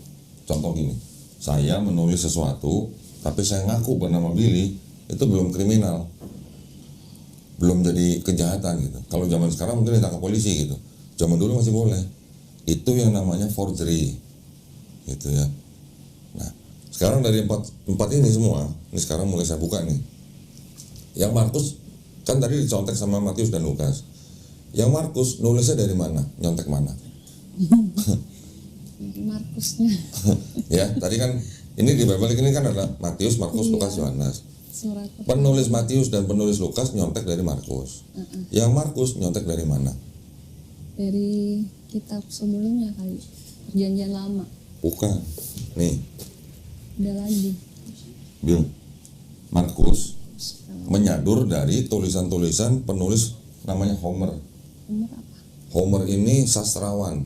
Speaker 1: contoh gini, saya menulis sesuatu, tapi saya ngaku bernama Billy, itu belum kriminal, belum jadi kejahatan gitu. Kalau zaman sekarang mungkin ditangkap polisi gitu. Zaman dulu masih boleh. Itu yang namanya forgery, gitu ya. Nah, sekarang dari empat ini semua, ini sekarang mulai saya buka nih. Yang Markus kan tadi dicontek sama Matius dan Lukas. Yang Markus nulisnya dari mana? Nyontek mana?
Speaker 4: Markusnya.
Speaker 1: Ya, tadi kan ini di Bible ini kan ada Matius, Markus, Lukas, Yohanes.
Speaker 4: Surat
Speaker 1: Penulis Matius dan penulis Lukas nyontek dari Markus. Yang Markus nyontek dari mana?
Speaker 4: dari kitab sebelumnya kali, Perjanjian Lama.
Speaker 1: Bukan. Nih,
Speaker 4: Ada lagi.
Speaker 1: Bill. Markus menyadur dari tulisan-tulisan penulis namanya Homer.
Speaker 4: Umur apa?
Speaker 1: Homer ini sastrawan,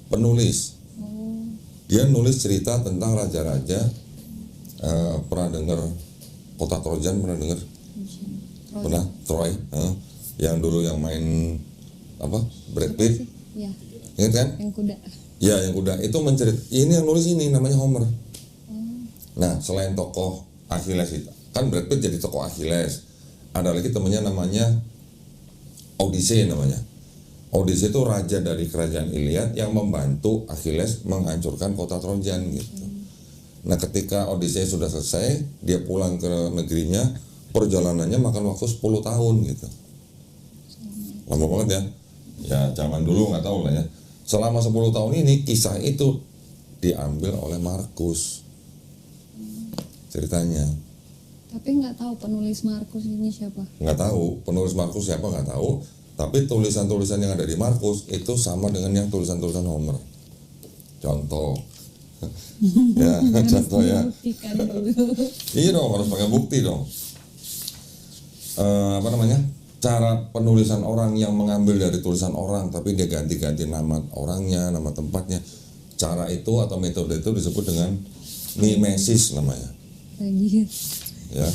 Speaker 1: penulis.
Speaker 4: Oh,
Speaker 1: Dia nulis cerita tentang raja-raja. Pernah dengar Kota Trojan? Pernah dengar? Pernah? Troy? Yang dulu yang main apa? Brad Pitt?
Speaker 2: Ya,
Speaker 1: Ingat kan?
Speaker 2: yang kuda.
Speaker 1: Ya, yang kuda itu ini yang nulis ini namanya Homer. Nah, selain tokoh Achilles itu, kan Brad Pitt jadi tokoh Achilles. Ada lagi temennya namanya Odyssey namanya. Odyssey itu raja dari kerajaan Iliad yang membantu Achilles menghancurkan kota Trojan gitu. Nah, ketika Odyssey sudah selesai, dia pulang ke negerinya, perjalanannya makan waktu 10 tahun gitu. Lama banget ya. Ya, zaman dulu nggak tahu lah ya. Selama 10 tahun ini kisah itu diambil oleh Markus. Ceritanya.
Speaker 2: Tapi nggak tahu penulis Markus ini siapa.
Speaker 1: Nggak tahu penulis Markus siapa, nggak tahu. Tapi tulisan-tulisan yang ada di Markus itu sama dengan yang tulisan-tulisan Homer. Contoh. Ya, contoh ya.
Speaker 2: Buktikan dulu.
Speaker 1: Iya dong, harus pakai bukti dong. Apa namanya? Cara penulisan orang yang mengambil dari tulisan orang, tapi dia ganti-ganti nama orangnya, nama tempatnya. Cara itu atau metode itu disebut dengan mimesis namanya.
Speaker 2: Plagiat.
Speaker 1: Ya,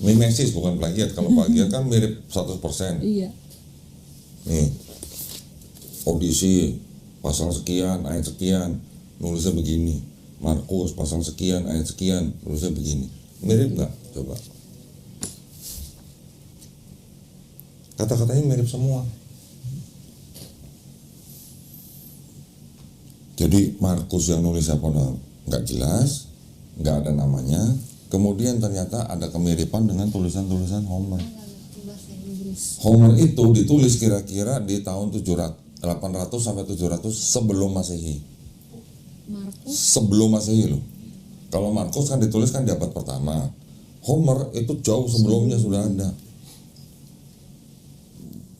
Speaker 1: mimesis bukan plagiat. Kalau plagiat kan mirip 100%.
Speaker 2: Iya.
Speaker 1: Nih, Odyssey pasal sekian ayat sekian nulisnya begini. Markus pasal sekian ayat sekian nulisnya begini. Mirip nggak? Coba. Kata-katanya mirip semua. Jadi Markus yang nulis apa nggak jelas, nggak ada namanya. Kemudian ternyata ada kemiripan dengan tulisan-tulisan Homer. Homer itu ditulis kira-kira di tahun 800 sampai 700 sebelum Masehi.
Speaker 2: Markus.
Speaker 1: Sebelum Masehi loh. Kalau Markus kan ditulis kan di abad pertama. Homer itu jauh sebelumnya sudah ada.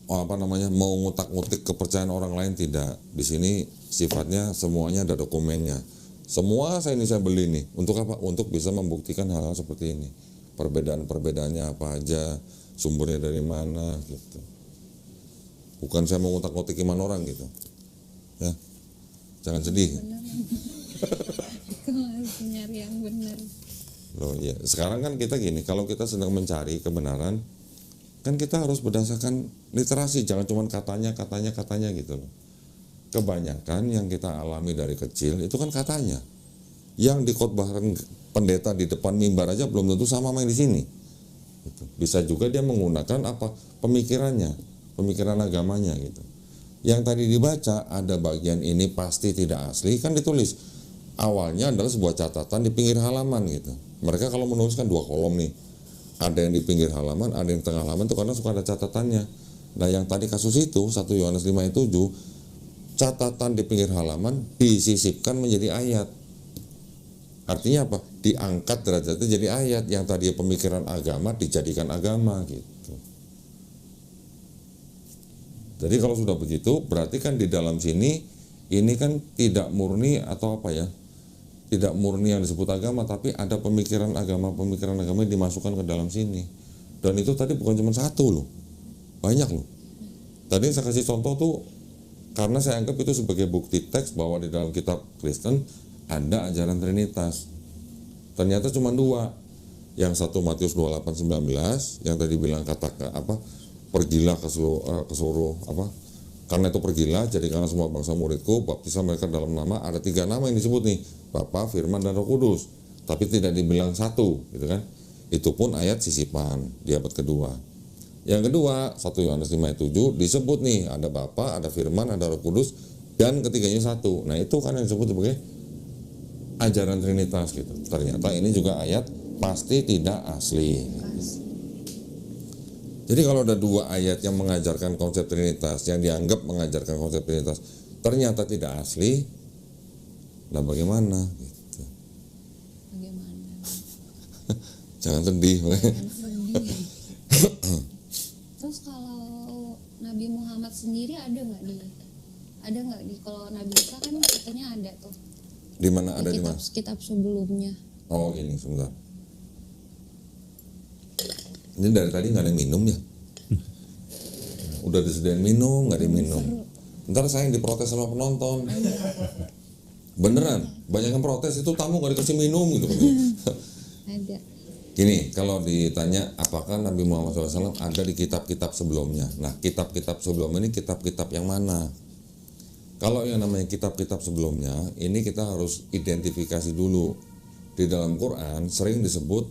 Speaker 1: Apa namanya, mau ngutak-ngutik kepercayaan orang lain tidak. Di sini sifatnya semuanya ada dokumennya. Semua saya beli nih. Untuk apa? Untuk bisa membuktikan hal-hal seperti ini. Perbedaan-perbedaannya apa aja, sumbernya dari mana gitu. Bukan saya mau ngutak-ngutik iman orang gitu. Ya. Jangan sedih.
Speaker 2: Kamu harus nyari yang benar.
Speaker 1: Loh ya, sekarang kan kita gini, kalau kita sedang mencari kebenaran, kan kita harus berdasarkan literasi, jangan cuma katanya gitu loh. Kebanyakan yang kita alami dari kecil itu kan katanya. Yang dikhotbahkan pendeta di depan mimbar aja belum tentu sama yang di sini. Gitu. Bisa juga dia menggunakan apa pemikirannya, pemikiran agamanya gitu. Yang tadi dibaca ada bagian ini pasti tidak asli kan ditulis. Awalnya adalah sebuah catatan di pinggir halaman gitu. Mereka kalau menuliskan 2 kolom nih. Ada yang di pinggir halaman, ada yang di tengah halaman itu karena suka ada catatannya. Nah yang tadi kasus itu 1 Yohanes 5 ayat 7, catatan di pinggir halaman disisipkan menjadi ayat. Artinya apa? Diangkat derajatnya jadi ayat. Yang tadi pemikiran agama dijadikan agama gitu. Jadi kalau sudah begitu berarti kan di dalam sini ini kan tidak murni atau apa ya? Tidak murni yang disebut agama, tapi ada pemikiran agama yang dimasukkan ke dalam sini. Dan itu tadi bukan cuma 1 loh, banyak loh. Tadi saya kasih contoh tuh karena saya anggap itu sebagai bukti teks bahwa di dalam kitab Kristen ada ajaran Trinitas. Ternyata cuma 2. Yang satu Matius 28:19 yang tadi bilang pergilah ke seluruh apa? Karena itu pergilah, jadikanlah semua bangsa muridku, baptislah mereka dalam nama. Ada 3 nama yang disebut nih, Bapa, Firman, dan Roh Kudus. Tapi tidak dibilang 1, gitu kan? Itu pun ayat sisipan di abad kedua. Yang kedua, 1 Yohanes 5 ayat 7 disebut nih, ada Bapa, ada Firman, ada Roh Kudus, dan ketiganya 1. Nah itu kan yang disebut sebagai ajaran Trinitas gitu. Ternyata ini juga ayat pasti tidak asli. Jadi kalau ada 2 ayat yang mengajarkan konsep Trinitas, yang dianggap mengajarkan konsep Trinitas, ternyata tidak asli, nah bagaimana? Gitu.
Speaker 2: Bagaimana?
Speaker 1: Jangan sedih.
Speaker 2: Terus kalau Nabi Muhammad sendiri ada nggak di kalau Nabi Isa kan katanya ada tuh.
Speaker 1: Di mana ada di mana?
Speaker 2: Kitab sebelumnya.
Speaker 1: Oh ini sebentar. Ini dari tadi nggak ada yang minum ya? Udah disediain minum, nggak diminum. Ntar saya yang diprotes sama penonton. Beneran, banyak yang protes itu tamu gak dikasih minum gitu.
Speaker 2: Ada.
Speaker 1: Gini, kalau ditanya apakah Nabi Muhammad SAW ada di kitab-kitab sebelumnya. Nah, kitab-kitab sebelum ini kitab-kitab yang mana? Kalau yang namanya kitab-kitab sebelumnya, ini kita harus identifikasi dulu. Di dalam Quran sering disebut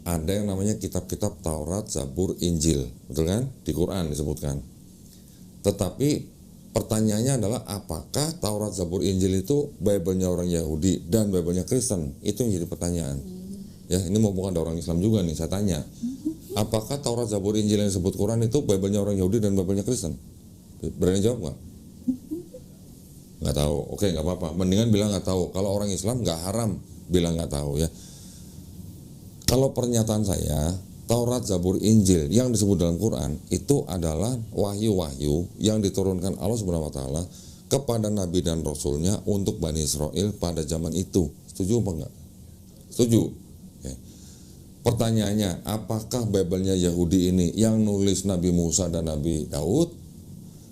Speaker 1: ada yang namanya kitab-kitab Taurat, Zabur, Injil. Betul kan? Di Quran disebutkan. Tetapi pertanyaannya adalah apakah Taurat, Zabur, Injil itu Bible-nya orang Yahudi dan Bible-nya Kristen? Itu yang jadi pertanyaan. Ya, ini mau bukan ada orang Islam juga nih, saya tanya. Apakah Taurat, Zabur, Injil yang disebut Quran itu Bible-nya orang Yahudi dan Bible-nya Kristen? Berani jawab nggak? Nggak tahu. Oke, nggak apa-apa. Mendingan bilang nggak tahu. Kalau orang Islam nggak haram bilang nggak tahu ya. Kalau pernyataan saya, Taurat, Zabur, Injil yang disebut dalam Quran itu adalah wahyu-wahyu yang diturunkan Allah Subhanahu wa taala kepada nabi dan rasulnya untuk Bani Israel pada zaman itu. Setuju apa enggak? Setuju. Oke. Pertanyaannya, apakah Bible-nya Yahudi ini yang nulis Nabi Musa dan Nabi Daud?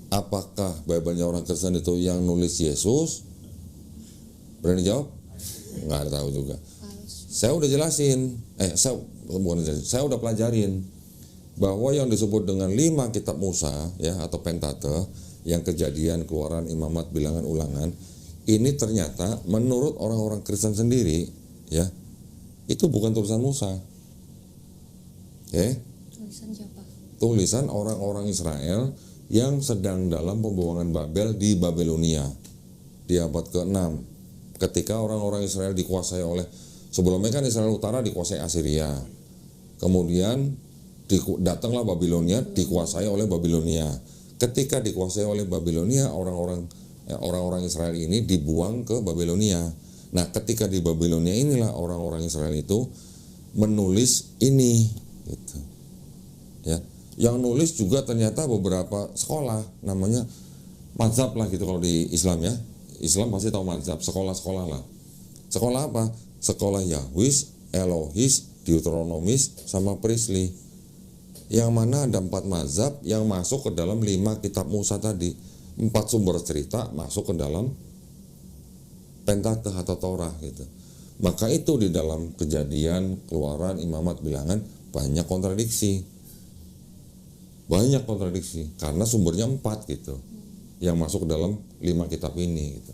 Speaker 1: Apakah Bible-nya orang Kristen itu yang nulis Yesus? Berani jawab? Nggak tahu juga. Saya udah jelasin, saya udah pelajarin bahwa yang disebut dengan 5 kitab Musa ya atau Pentateuch, yang Kejadian, Keluaran, Imamat, Bilangan, Ulangan, ini ternyata menurut orang-orang Kristen sendiri ya itu bukan tulisan Musa.
Speaker 2: Tulisan siapa?
Speaker 1: Tulisan orang-orang Israel yang sedang dalam pembuangan Babel di Babilonia di abad ke-6. Ketika orang-orang Israel dikuasai oleh, sebelumnya kan Israel Utara dikuasai Assyria, kemudian datanglah Babilonia dikuasai oleh Babilonia. Ketika dikuasai oleh Babilonia, orang-orang Israel ini dibuang ke Babilonia. Nah, ketika di Babilonia inilah orang-orang Israel itu menulis ini, gitu. Ya, yang nulis juga ternyata beberapa sekolah, namanya mazhab lah gitu kalau di Islam ya. Islam pasti tahu mazhab, sekolah-sekolah lah. Sekolah apa? Sekolah Yahwis, Elohis, Deuteronomis, sama Priestley. Yang mana ada 4 mazhab yang masuk ke dalam 5 kitab Musa tadi. 4 sumber cerita masuk ke dalam Pentateuch atau Torah gitu. Maka itu di dalam Kejadian, Keluaran, Imamat, Bilangan banyak kontradiksi. Banyak kontradiksi karena sumbernya 4 gitu. Yang masuk ke dalam 5 kitab ini gitu.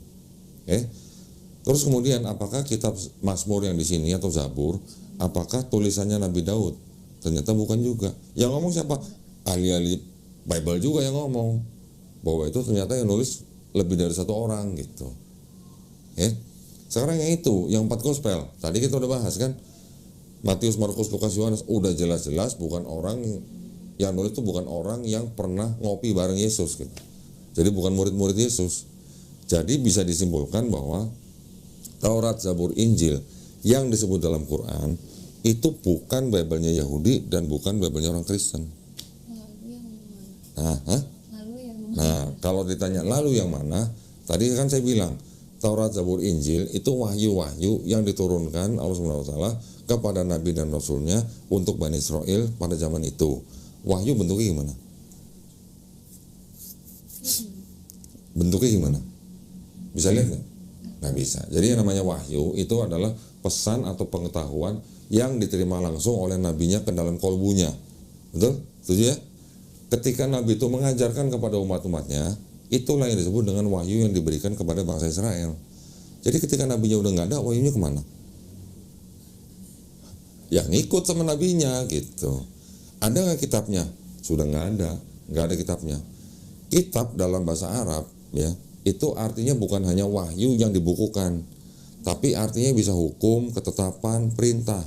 Speaker 1: Terus kemudian apakah kitab Mazmur yang di sini atau Zabur apakah tulisannya Nabi Daud? Ternyata bukan juga. Yang ngomong siapa? Ahli-ahli Bible juga yang ngomong bahwa itu ternyata yang nulis lebih dari 1 orang gitu. Sekarang yang itu, yang 4 gospel. Tadi kita udah bahas kan. Matius, Markus, Lukas, Yohanes udah jelas-jelas bukan orang yang nulis itu bukan orang yang pernah ngopi bareng Yesus gitu. Jadi bukan murid-murid Yesus. Jadi bisa disimpulkan bahwa Taurat, Zabur, Injil yang disebut dalam Quran itu bukan Bible-nya Yahudi dan bukan Bible-nya orang Kristen.
Speaker 2: Lalu yang mana?
Speaker 1: Nah, kalau ditanya lalu yang mana? Tadi kan saya bilang Taurat, Zabur, Injil itu wahyu-wahyu yang diturunkan Allah Subhanahu wa taala kepada nabi dan rasulnya untuk Bani Israel pada zaman itu. Wahyu bentuknya gimana? Bentuknya gimana? Bisa lihat nggak? Nggak bisa. Jadi yang namanya wahyu itu adalah pesan atau pengetahuan yang diterima langsung oleh nabinya ke dalam kolbunya. Betul? Setuju ya? Ketika nabi itu mengajarkan kepada umat-umatnya, itulah yang disebut dengan wahyu yang diberikan kepada bangsa Israel. Jadi ketika nabinya udah nggak ada, wahyunya kemana? Ya ngikut sama nabinya gitu. Ada nggak kitabnya? Sudah nggak ada kitabnya. Kitab dalam bahasa Arab ya itu artinya bukan hanya wahyu yang dibukukan, tapi artinya bisa hukum, ketetapan, perintah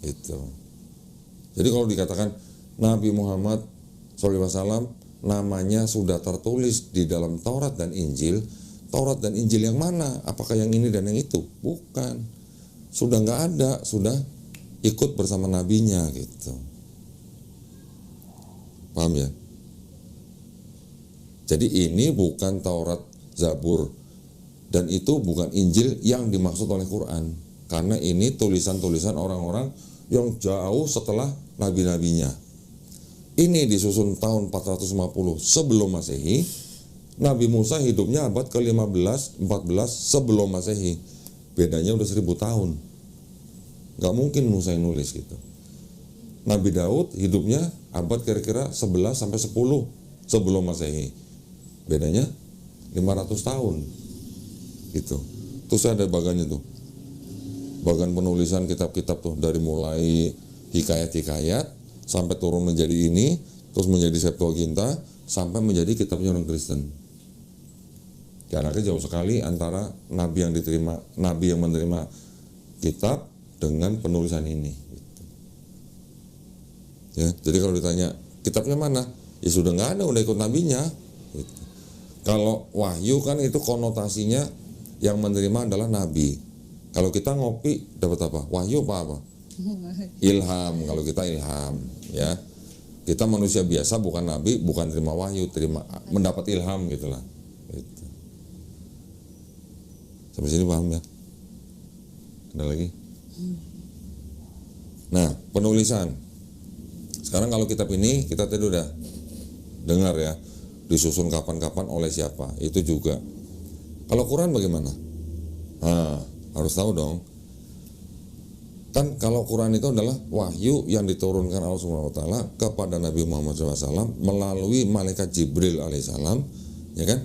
Speaker 1: gitu. Jadi kalau dikatakan Nabi Muhammad SAW namanya sudah tertulis di dalam Taurat dan Injil, Taurat dan Injil yang mana? Apakah yang ini dan yang itu? Bukan. Sudah nggak ada, sudah ikut bersama nabinya gitu. Paham ya? Jadi ini bukan Taurat, Zabur, dan itu bukan Injil yang dimaksud oleh Quran, karena ini tulisan-tulisan orang-orang yang jauh setelah nabi-nabinya. Ini disusun tahun 450 sebelum Masehi, Nabi Musa hidupnya abad ke-15, 14 sebelum Masehi. Bedanya udah 1000 tahun. Nggak mungkin Musa yang nulis gitu. Nabi Daud hidupnya abad kira-kira 11 sampai 10 sebelum Masehi. Bedanya 500 tahun. Gitu. Terus ada bagannya tuh. Bagan penulisan kitab-kitab tuh dari mulai hikayat-hikayat sampai turun menjadi ini, terus menjadi Septuaginta sampai menjadi kitabnya orang Kristen. Jaraknya jauh sekali antara nabi yang menerima kitab dengan penulisan ini. Gitu. Ya, jadi kalau ditanya kitabnya mana, ya sudah nggak ada, udah ikut nabinya. Gitu. Kalau wahyu kan itu konotasinya yang menerima adalah nabi. Kalau kita ngopi dapat apa? Wahyu apa? Ilham. Kalau kita ilham, ya. Kita manusia biasa, bukan nabi, bukan terima wahyu, mendapat ilham gitulah. Gitu. Sampai sini paham ya? Ada lagi? Nah, penulisan. Sekarang kalau kitab ini kita tadi udah dengar ya, disusun kapan-kapan oleh siapa? Itu juga. Kalau Quran bagaimana? Nah, harus tahu dong. Kan kalau Quran itu adalah wahyu yang diturunkan Allah Subhanahu wa taala kepada Nabi Muhammad SAW melalui malaikat Jibril alaihissalam, ya kan?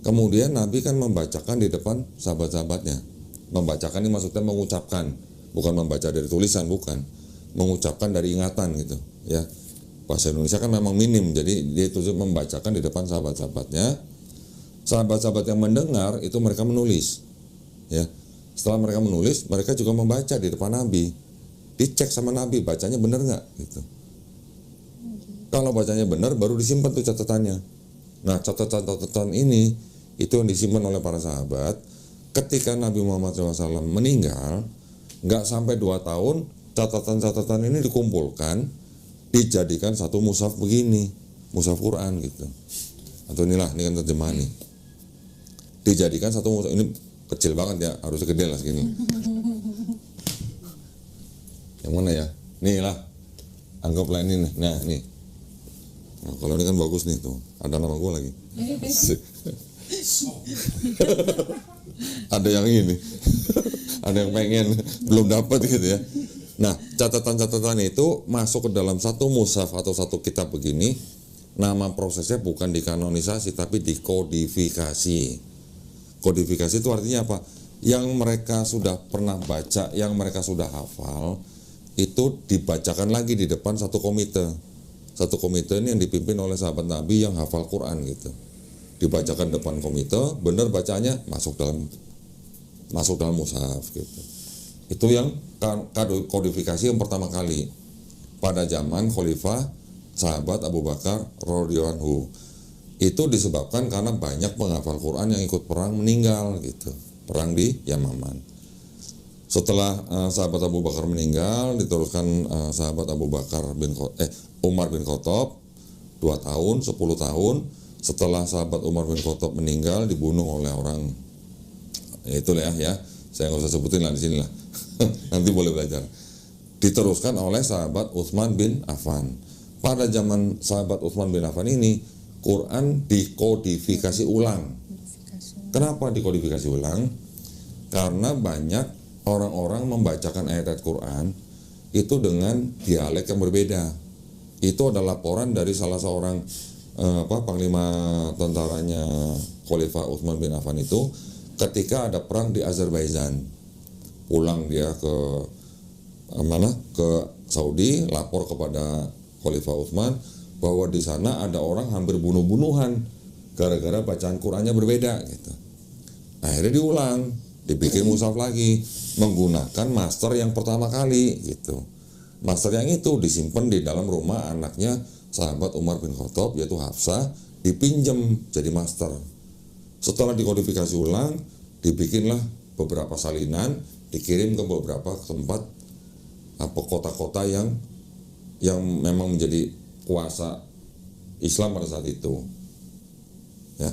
Speaker 1: Kemudian Nabi kan membacakan di depan sahabat-sahabatnya. Membacakan ini maksudnya mengucapkan, bukan membaca dari tulisan, bukan. Mengucapkan dari ingatan gitu, ya. Bahasa Indonesia kan memang minim, jadi dia itu membacakan di depan sahabat-sahabatnya. Sahabat-sahabat yang mendengar itu mereka menulis, ya. Setelah mereka menulis, mereka juga membaca di depan Nabi. Dicek sama Nabi, bacanya benar nggak gitu. Kalau bacanya benar, baru disimpan tuh catatannya. Nah, catatan-catatan ini itu yang disimpan oleh para sahabat. Ketika Nabi Muhammad SAW meninggal, nggak sampai 2 tahun, catatan-catatan ini dikumpulkan, dijadikan satu mushaf begini, mushaf Quran gitu. Atau inilah, ini kan terjemahan nih. Dijadikan satu mushaf, ini kecil banget ya, harusnya gede lah segini. Yang mana ya? Nih lah, anggaplah ini nih. Nah, nih. Nah, kalau ini kan bagus nih tuh, ada nama gue lagi. Ada yang ini, ada yang pengen belum dapat gitu ya. Nah, catatan-catatan itu masuk ke dalam satu mushaf atau satu kitab begini. Nama prosesnya bukan dikanonisasi tapi dikodifikasi. Kodifikasi itu artinya apa? Yang mereka sudah pernah baca, yang mereka sudah hafal, itu dibacakan lagi di depan satu komite. Satu komite ini yang dipimpin oleh sahabat Nabi yang hafal Quran gitu. Dibacakan depan komite, benar bacanya masuk dalam mushaf gitu. Itu yang kodifikasi yang pertama kali pada zaman Khalifah sahabat Abu Bakar radhiyallahu anhu. Itu disebabkan karena banyak penghafal Quran yang ikut perang meninggal gitu. Perang di Yamaman. Setelah sahabat Abu Bakar meninggal, diteruskan sahabat Umar bin Khattab 2 tahun, 10 tahun. Setelah sahabat Umar bin Khattab meninggal, dibunuh oleh orang, itulah ya. Saya nggak usah sebutin lah di sini lah. Nanti boleh belajar. Diteruskan oleh sahabat Utsman bin Affan. Pada zaman sahabat Utsman bin Affan ini, Quran dikodifikasi ulang. Kenapa dikodifikasi ulang? Karena banyak orang-orang membacakan ayat-ayat Quran itu dengan dialek yang berbeda. Itu adalah laporan dari salah seorang panglima tentaranya Khalifah Utsman bin Affan itu ketika ada perang di Azerbaijan. Pulang dia ke Saudi, lapor kepada Khalifah Utsman bahwa di sana ada orang hampir bunuh-bunuhan gara-gara bacaan Qurannya berbeda gitu. Akhirnya diulang, dibikin mushaf lagi menggunakan master yang pertama kali gitu. Master yang itu disimpan di dalam rumah anaknya sahabat Umar bin Khattab yaitu Hafsah, dipinjam jadi master. Setelah dikodifikasi ulang, dibikinlah beberapa salinan, dikirim ke beberapa tempat kota-kota yang memang menjadi kuasa Islam pada saat itu. Ya.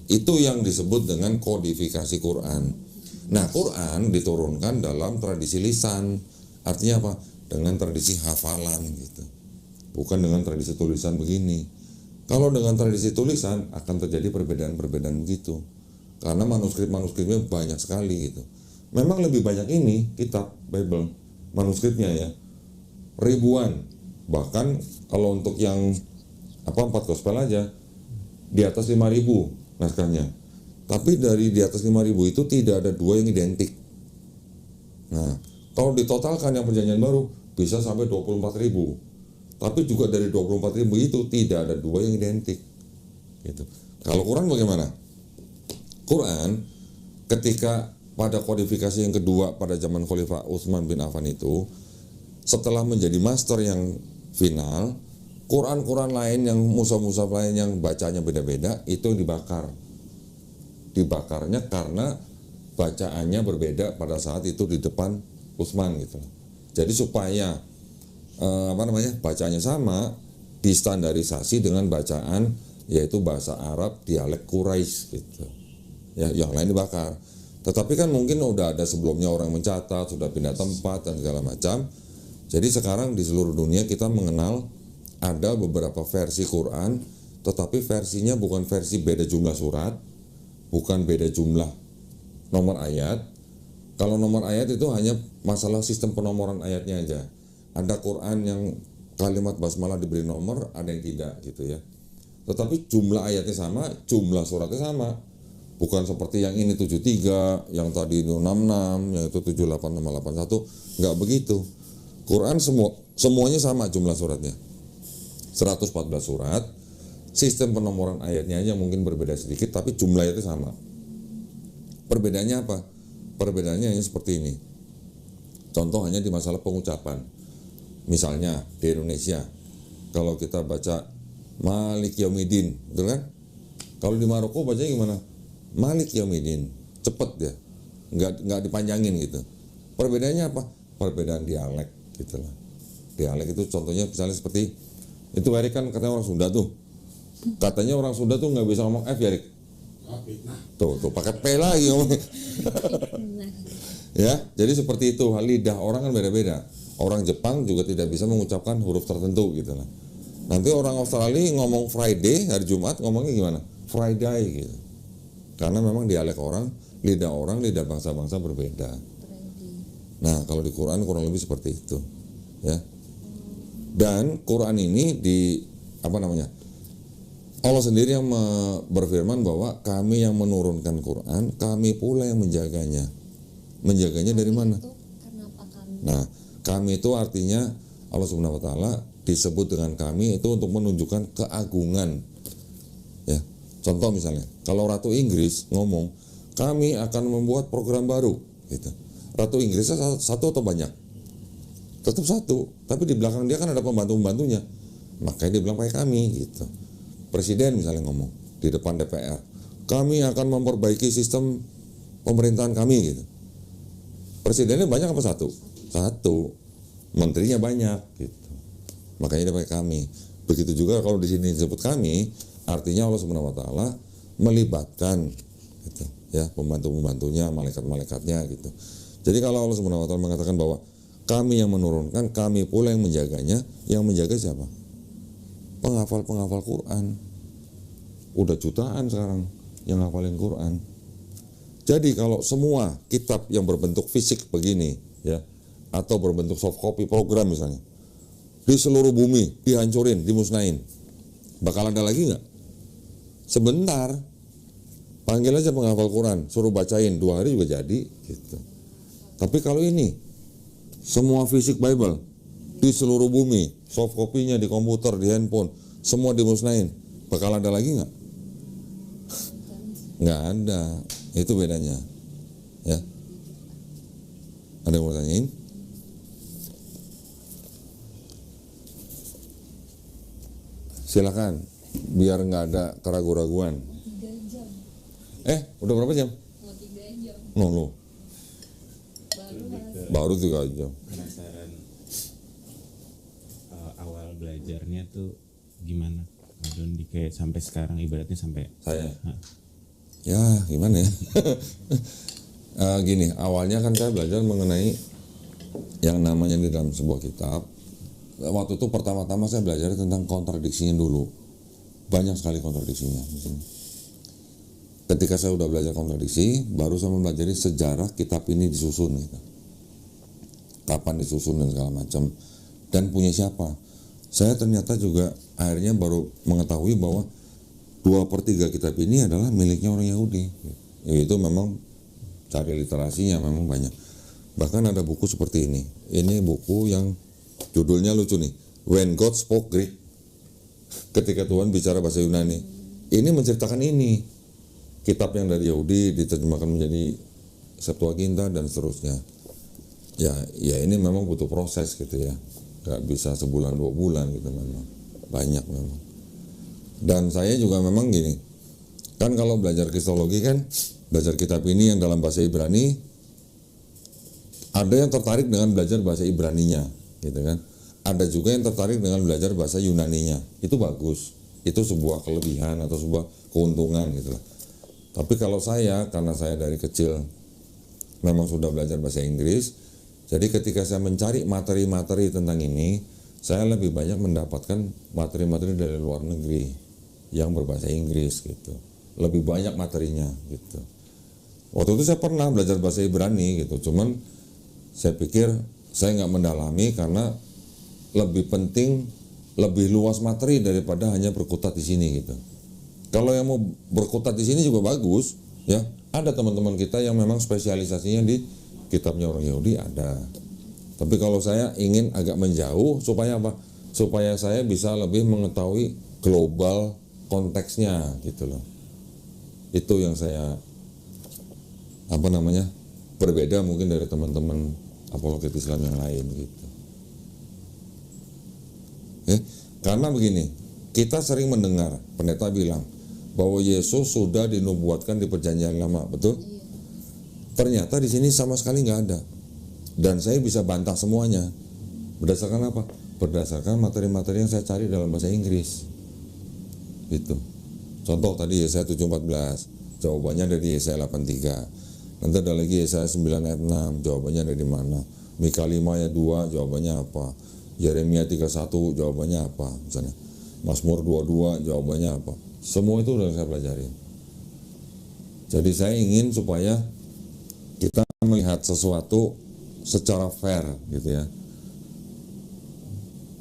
Speaker 1: Itu yang disebut dengan kodifikasi Quran. Nah, Quran diturunkan dalam tradisi lisan. Artinya apa? Dengan tradisi hafalan gitu. Bukan dengan tradisi tulisan begini. Kalau dengan tradisi tulisan akan terjadi perbedaan-perbedaan gitu. Karena manuskripnya banyak sekali gitu. Memang lebih banyak ini kitab Bible manuskripnya ya. Ribuan. Bahkan kalau untuk yang 4 gospel aja di atas 5.000 naskahnya. Tapi dari di atas 5.000 itu tidak ada 2 yang identik. Nah, kalau ditotalkan yang perjanjian baru bisa sampai 24.000. Tapi juga dari 24.000 itu tidak ada 2 yang identik. Gitu. Kalau Quran bagaimana? Quran ketika pada kodifikasi yang kedua pada zaman Khalifah Utsman bin Affan itu, setelah menjadi master yang final, Quran-Quran lain yang mushaf-mushaf lain yang bacanya beda-beda itu dibakar. Dibakarnya karena bacaannya berbeda pada saat itu di depan Utsman gitu. Jadi supaya bacaannya sama, distandarisasi dengan bacaan yaitu bahasa Arab dialek Quraisy gitu. Ya, yang lain dibakar. Tetapi kan mungkin udah ada sebelumnya orang mencatat, sudah pindah tempat dan segala macam. Jadi sekarang di seluruh dunia kita mengenal ada beberapa versi Quran, tetapi versinya bukan versi beda jumlah surat, bukan beda jumlah nomor ayat. Kalau nomor ayat itu hanya masalah sistem penomoran ayatnya aja. Ada Quran yang kalimat basmalah diberi nomor, ada yang tidak gitu ya. Tetapi jumlah ayatnya sama, jumlah suratnya sama. Bukan seperti yang ini 73, yang tadi itu 66, yang itu 78, 81, nggak begitu. Quran semuanya sama jumlah suratnya. 114 surat, sistem penomoran ayatnya aja mungkin berbeda sedikit, tapi jumlah itu sama. Perbedaannya apa? Perbedaannya hanya seperti ini. Contoh hanya di masalah pengucapan. Misalnya di Indonesia, kalau kita baca Malik Yaumiddin, betul kan? Kalau di Maroko bacanya gimana? Malik Yaumiddin, cepet ya, nggak dipanjangin gitu. Perbedaannya apa? Perbedaan dialek gitu lah. Dialek itu contohnya misalnya seperti itu, Erik kan katanya orang Sunda tuh. Katanya orang Sunda tuh nggak bisa ngomong F ya, Erik. Tuh pakai P lagi ngomongnya. Ya, jadi seperti itu. Lidah orang kan beda-beda. Orang Jepang juga tidak bisa mengucapkan huruf tertentu gitu lah. Nanti orang Australia ngomong Friday hari Jumat ngomongnya gimana? Friday gitu. Karena memang dialek orang, lidah bangsa-bangsa berbeda. Nah, kalau di Quran kurang lebih seperti itu, ya. Dan Quran ini Allah sendiri yang berfirman bahwa kami yang menurunkan Quran, kami pula yang menjaganya. Menjaganya dari mana? Nah, kami itu artinya Allah Subhanahu wa taala disebut dengan kami itu untuk menunjukkan keagungan. Ya. Contoh misalnya, kalau Ratu Inggris ngomong, kami akan membuat program baru, gitu. Ratu Inggrisnya satu atau banyak? Tetap satu, tapi di belakang dia kan ada pembantu-pembantunya. Makanya dia bilang pakai kami, gitu. Presiden misalnya ngomong di depan DPR, kami akan memperbaiki sistem pemerintahan kami, gitu. Presidennya banyak apa satu? Satu. Menterinya banyak, gitu. Makanya dia pakai kami. Begitu juga kalau di sini disebut kami, artinya Allah Subhanahu wa taala melibatkan gitu, ya, pembantu-pembantunya, malaikat-malaikatnya gitu. Jadi kalau Allah Subhanahu wa taala mengatakan bahwa kami yang menurunkan, kami pula yang menjaganya, yang menjaga siapa? Penghafal-penghafal Quran. Udah jutaan sekarang yang ngafalin Quran. Jadi kalau semua kitab yang berbentuk fisik begini, ya, atau berbentuk soft copy program misalnya, di seluruh bumi dihancurin, dimusnahin, bakal ada lagi nggak? Sebentar, panggil aja penghafal Quran, suruh bacain 2 hari juga jadi, gitu. Tapi kalau ini semua fisik Bible di seluruh bumi, soft copy-nya di komputer, di handphone, semua dimusnahin, bakal ada lagi nggak? Nggak ada. Itu bedanya, ya. Ada yang mau tanyain? Silakan, biar nggak ada keraguan-raguan.
Speaker 2: 3 jam.
Speaker 1: Udah berapa jam?
Speaker 2: Mau 3 jam.
Speaker 1: No. Baru 3 jam.
Speaker 5: Penasaran awal belajarnya tuh gimana? Dondi kayak sampai sekarang ibaratnya sampai
Speaker 1: Saya. Ya, gimana ya? Gini, awalnya kan saya belajar mengenai yang namanya di dalam sebuah kitab. Waktu itu pertama-tama saya belajar tentang kontradiksinya dulu. banyak sekali kontradiksinya di sini. Ketika saya udah belajar kontradiksi, baru saya mempelajari sejarah kitab ini disusun gitu. Kapan disusun dan segala macam, dan punya siapa. Saya ternyata juga akhirnya baru mengetahui bahwa 2/3 kitab ini adalah miliknya orang Yahudi. Itu memang cari literasinya memang banyak. Bahkan ada buku seperti ini. Ini buku yang judulnya lucu nih, When God Spoke Greek. Ketika Tuhan bicara bahasa Yunani. Ini menceritakan ini. Kitab yang dari Yahudi diterjemahkan menjadi Septuaginta dan seterusnya. Ya ini memang butuh proses gitu ya. Gak bisa sebulan 2 bulan gitu memang. Banyak memang. Dan saya juga memang gini, kan kalau belajar kristologi kan, belajar kitab ini yang dalam bahasa Ibrani, ada yang tertarik dengan belajar bahasa Ibraninya, gitu kan. Ada juga yang tertarik dengan belajar bahasa Yunaninya. Itu bagus, itu sebuah kelebihan atau sebuah keuntungan gitu lah. Tapi kalau saya, karena saya dari kecil memang sudah belajar bahasa Inggris, jadi ketika saya mencari materi-materi tentang ini, saya lebih banyak mendapatkan materi-materi dari luar negeri yang berbahasa Inggris gitu, lebih banyak materinya gitu. Waktu itu saya pernah belajar bahasa Ibrani gitu, cuman saya pikir saya nggak mendalami karena lebih penting, lebih luas materi daripada hanya berkutat di sini gitu. Kalau yang mau berkutat di sini juga bagus ya, ada teman-teman kita yang memang spesialisasinya di kitabnya orang Yahudi ada. Tapi kalau saya ingin agak menjauh supaya apa? Supaya saya bisa lebih mengetahui global konteksnya gitu loh. Itu yang saya berbeda mungkin dari teman-teman apologet Islam yang lain gitu. Karena begini, kita sering mendengar pendeta bilang bahwa Yesus sudah dinubuatkan di Perjanjian Lama, betul? Ternyata di sini sama sekali nggak ada. Dan saya bisa bantah semuanya. Berdasarkan apa? Berdasarkan materi-materi yang saya cari dalam bahasa Inggris. Gitu. Contoh tadi Yesaya 7:14, jawabannya dari Yesaya 8:3. Nanti ada lagi Yesaya 9 ayat 6, jawabannya dari mana? Mika 5 ayat 2, jawabannya apa? Yeremia 31, jawabannya apa? Misalnya Mazmur 22, jawabannya apa? Semua itu udah saya pelajari. Jadi saya ingin supaya kita melihat sesuatu secara fair gitu ya.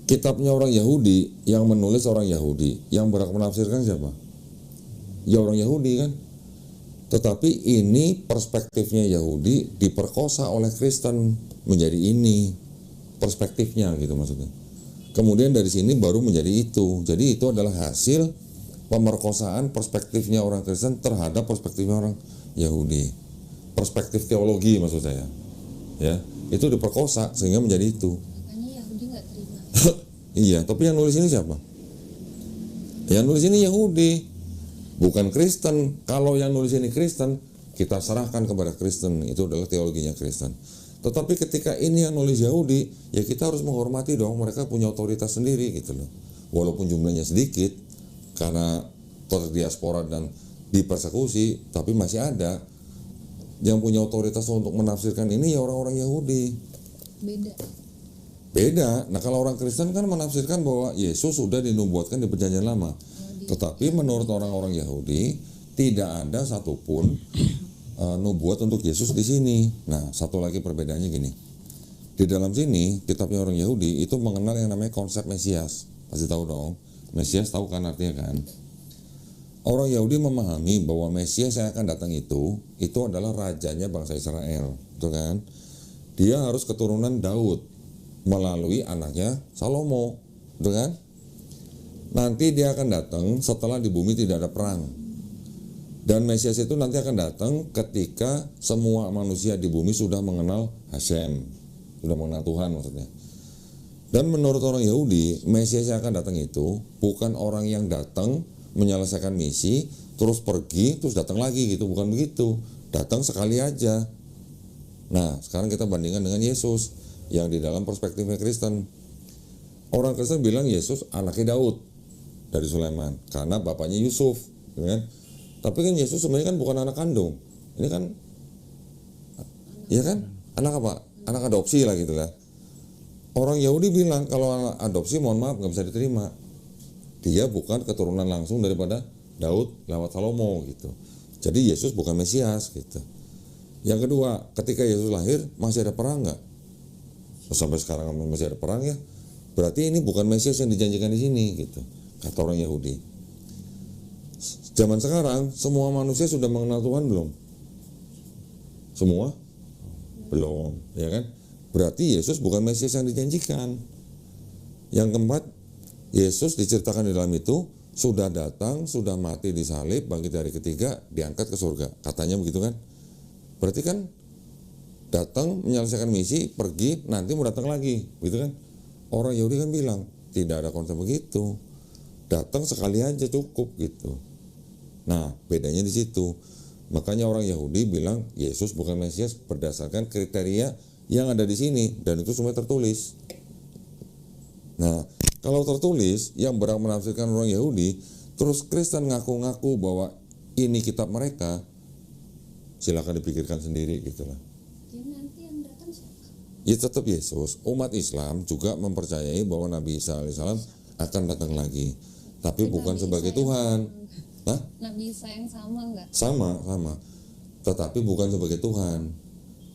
Speaker 1: Kitabnya orang Yahudi, yang menulis orang Yahudi, yang berhak menafsirkan siapa? Ya orang Yahudi kan. Tetapi ini perspektifnya Yahudi diperkosa oleh Kristen menjadi ini perspektifnya gitu maksudnya. Kemudian dari sini baru menjadi itu. Jadi itu adalah hasil pemerkosaan perspektifnya orang Kristen terhadap perspektifnya orang Yahudi. Perspektif teologi maksud saya. Ya, itu diperkosa sehingga menjadi itu.
Speaker 2: Makanya Yahudi nggak terima.
Speaker 1: Iya, tapi yang nulis ini siapa? Yang nulis ini Yahudi, bukan Kristen. Kalau yang nulis ini Kristen, kita serahkan kepada Kristen. Itu adalah teologinya Kristen. Tetapi ketika ini yang nulis Yahudi, ya kita harus menghormati dong. Mereka punya otoritas sendiri gitu loh. Walaupun jumlahnya sedikit, karena terdiaspora dan dipersekusi, tapi masih ada yang punya otoritas untuk menafsirkan ini ya orang-orang Yahudi. Beda. Nah kalau orang Kristen kan menafsirkan bahwa Yesus sudah dinubuatkan di Perjanjian Lama. Tetapi menurut orang-orang Yahudi tidak ada satupun nubuat untuk Yesus di sini. Nah satu lagi perbedaannya gini. Di dalam sini kitabnya orang Yahudi itu mengenal yang namanya konsep Mesias. Pasti tahu dong. Mesias tahu kan artinya kan. Orang Yahudi memahami bahwa Mesias yang akan datang itu adalah rajanya bangsa Israel, betul kan? Dia harus keturunan Daud melalui anaknya Salomo, betul kan? Nanti dia akan datang setelah di bumi tidak ada perang. Dan Mesias itu nanti akan datang ketika semua manusia di bumi sudah mengenal Hashem, sudah mengenal Tuhan maksudnya. Dan menurut orang Yahudi, Mesias yang akan datang itu bukan orang yang datang menyelesaikan misi, terus pergi, terus datang lagi gitu, bukan begitu. Datang sekali aja. Nah, sekarang kita bandingkan dengan Yesus yang di dalam perspektifnya Kristen. Orang Kristen bilang Yesus anaknya Daud dari Sulaiman karena bapaknya Yusuf, gitu kan? Tapi kan Yesus sebenarnya kan bukan anak kandung. Ini kan, ya kan, anak apa? Anak adopsi lah gitu lah. Orang Yahudi bilang kalau anak adopsi mohon maaf nggak bisa diterima. dia bukan keturunan langsung daripada Daud lewat Salomo gitu. Jadi Yesus bukan Mesias gitu. Yang kedua, ketika Yesus lahir masih ada perang nggak? Sampai sekarang masih ada perang ya. Berarti ini bukan Mesias yang dijanjikan di sini gitu, kata orang Yahudi. Zaman sekarang semua manusia sudah mengenal Tuhan belum? Semua? Belum, ya kan? Berarti Yesus bukan Mesias yang dijanjikan. Yang keempat, Yesus diceritakan di dalam itu sudah datang, sudah mati di salib, bangkit hari ketiga, diangkat ke surga. Katanya begitu kan? Berarti kan datang menyelesaikan misi, pergi, nanti mau datang lagi, gitu kan? Orang Yahudi kan bilang tidak ada konsep begitu. Datang sekali aja cukup gitu. Nah, bedanya di situ. Makanya orang Yahudi bilang Yesus bukan Mesias berdasarkan kriteria yang ada di sini dan itu semua tertulis. Nah, kalau tertulis yang berhak menafsirkan orang Yahudi, terus Kristen ngaku-ngaku bahwa ini kitab mereka, silakan dipikirkan sendiri gitulah.
Speaker 2: Jadi nanti yang datang siapa?
Speaker 1: Ya tetap Yesus. Umat Islam juga mempercayai bahwa Nabi Isa alaihissalam akan datang lagi, tapi bukan sebagai Tuhan. Hah?
Speaker 2: Nabi Isa yang sama nggak?
Speaker 1: Sama. Tetapi bukan sebagai Tuhan.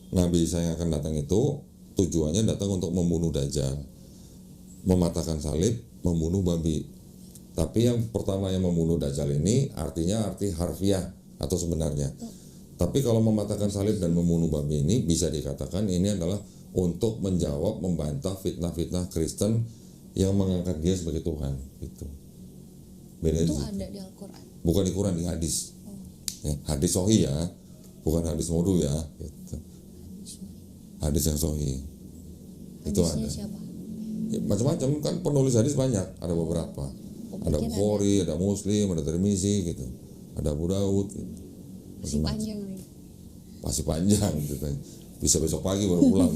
Speaker 1: Nabi Isa yang akan datang itu tujuannya datang untuk membunuh Dajjal, mematahkan salib, membunuh babi. Tapi yang pertama yang membunuh Dajjal ini artinya arti harfiah atau sebenarnya. Tapi kalau mematahkan salib dan membunuh babi ini bisa dikatakan ini adalah untuk menjawab, membantah fitnah-fitnah Kristen yang mengangkat dia sebagai Tuhan. Gitu. Beda
Speaker 2: Itu
Speaker 1: di situ.
Speaker 2: ada di Al-Quran.
Speaker 1: Bukan di Quran, di hadis. Ya, hadis sahih ya, bukan hadis modul ya. Gitu. Hadis yang sahih. Itu
Speaker 2: Hadisnya
Speaker 1: ada.
Speaker 2: siapa?
Speaker 1: Ya, macam-macam kan penulis hadis banyak, ada beberapa. Ada
Speaker 2: pikir
Speaker 1: Bukhari, ada Muslim, ada Tirmizi gitu. Ada Abu Daud gitu.
Speaker 2: Masih
Speaker 1: Macam-macam.
Speaker 2: panjang lagi.
Speaker 1: Masih panjang gitu. Bisa besok pagi baru pulang.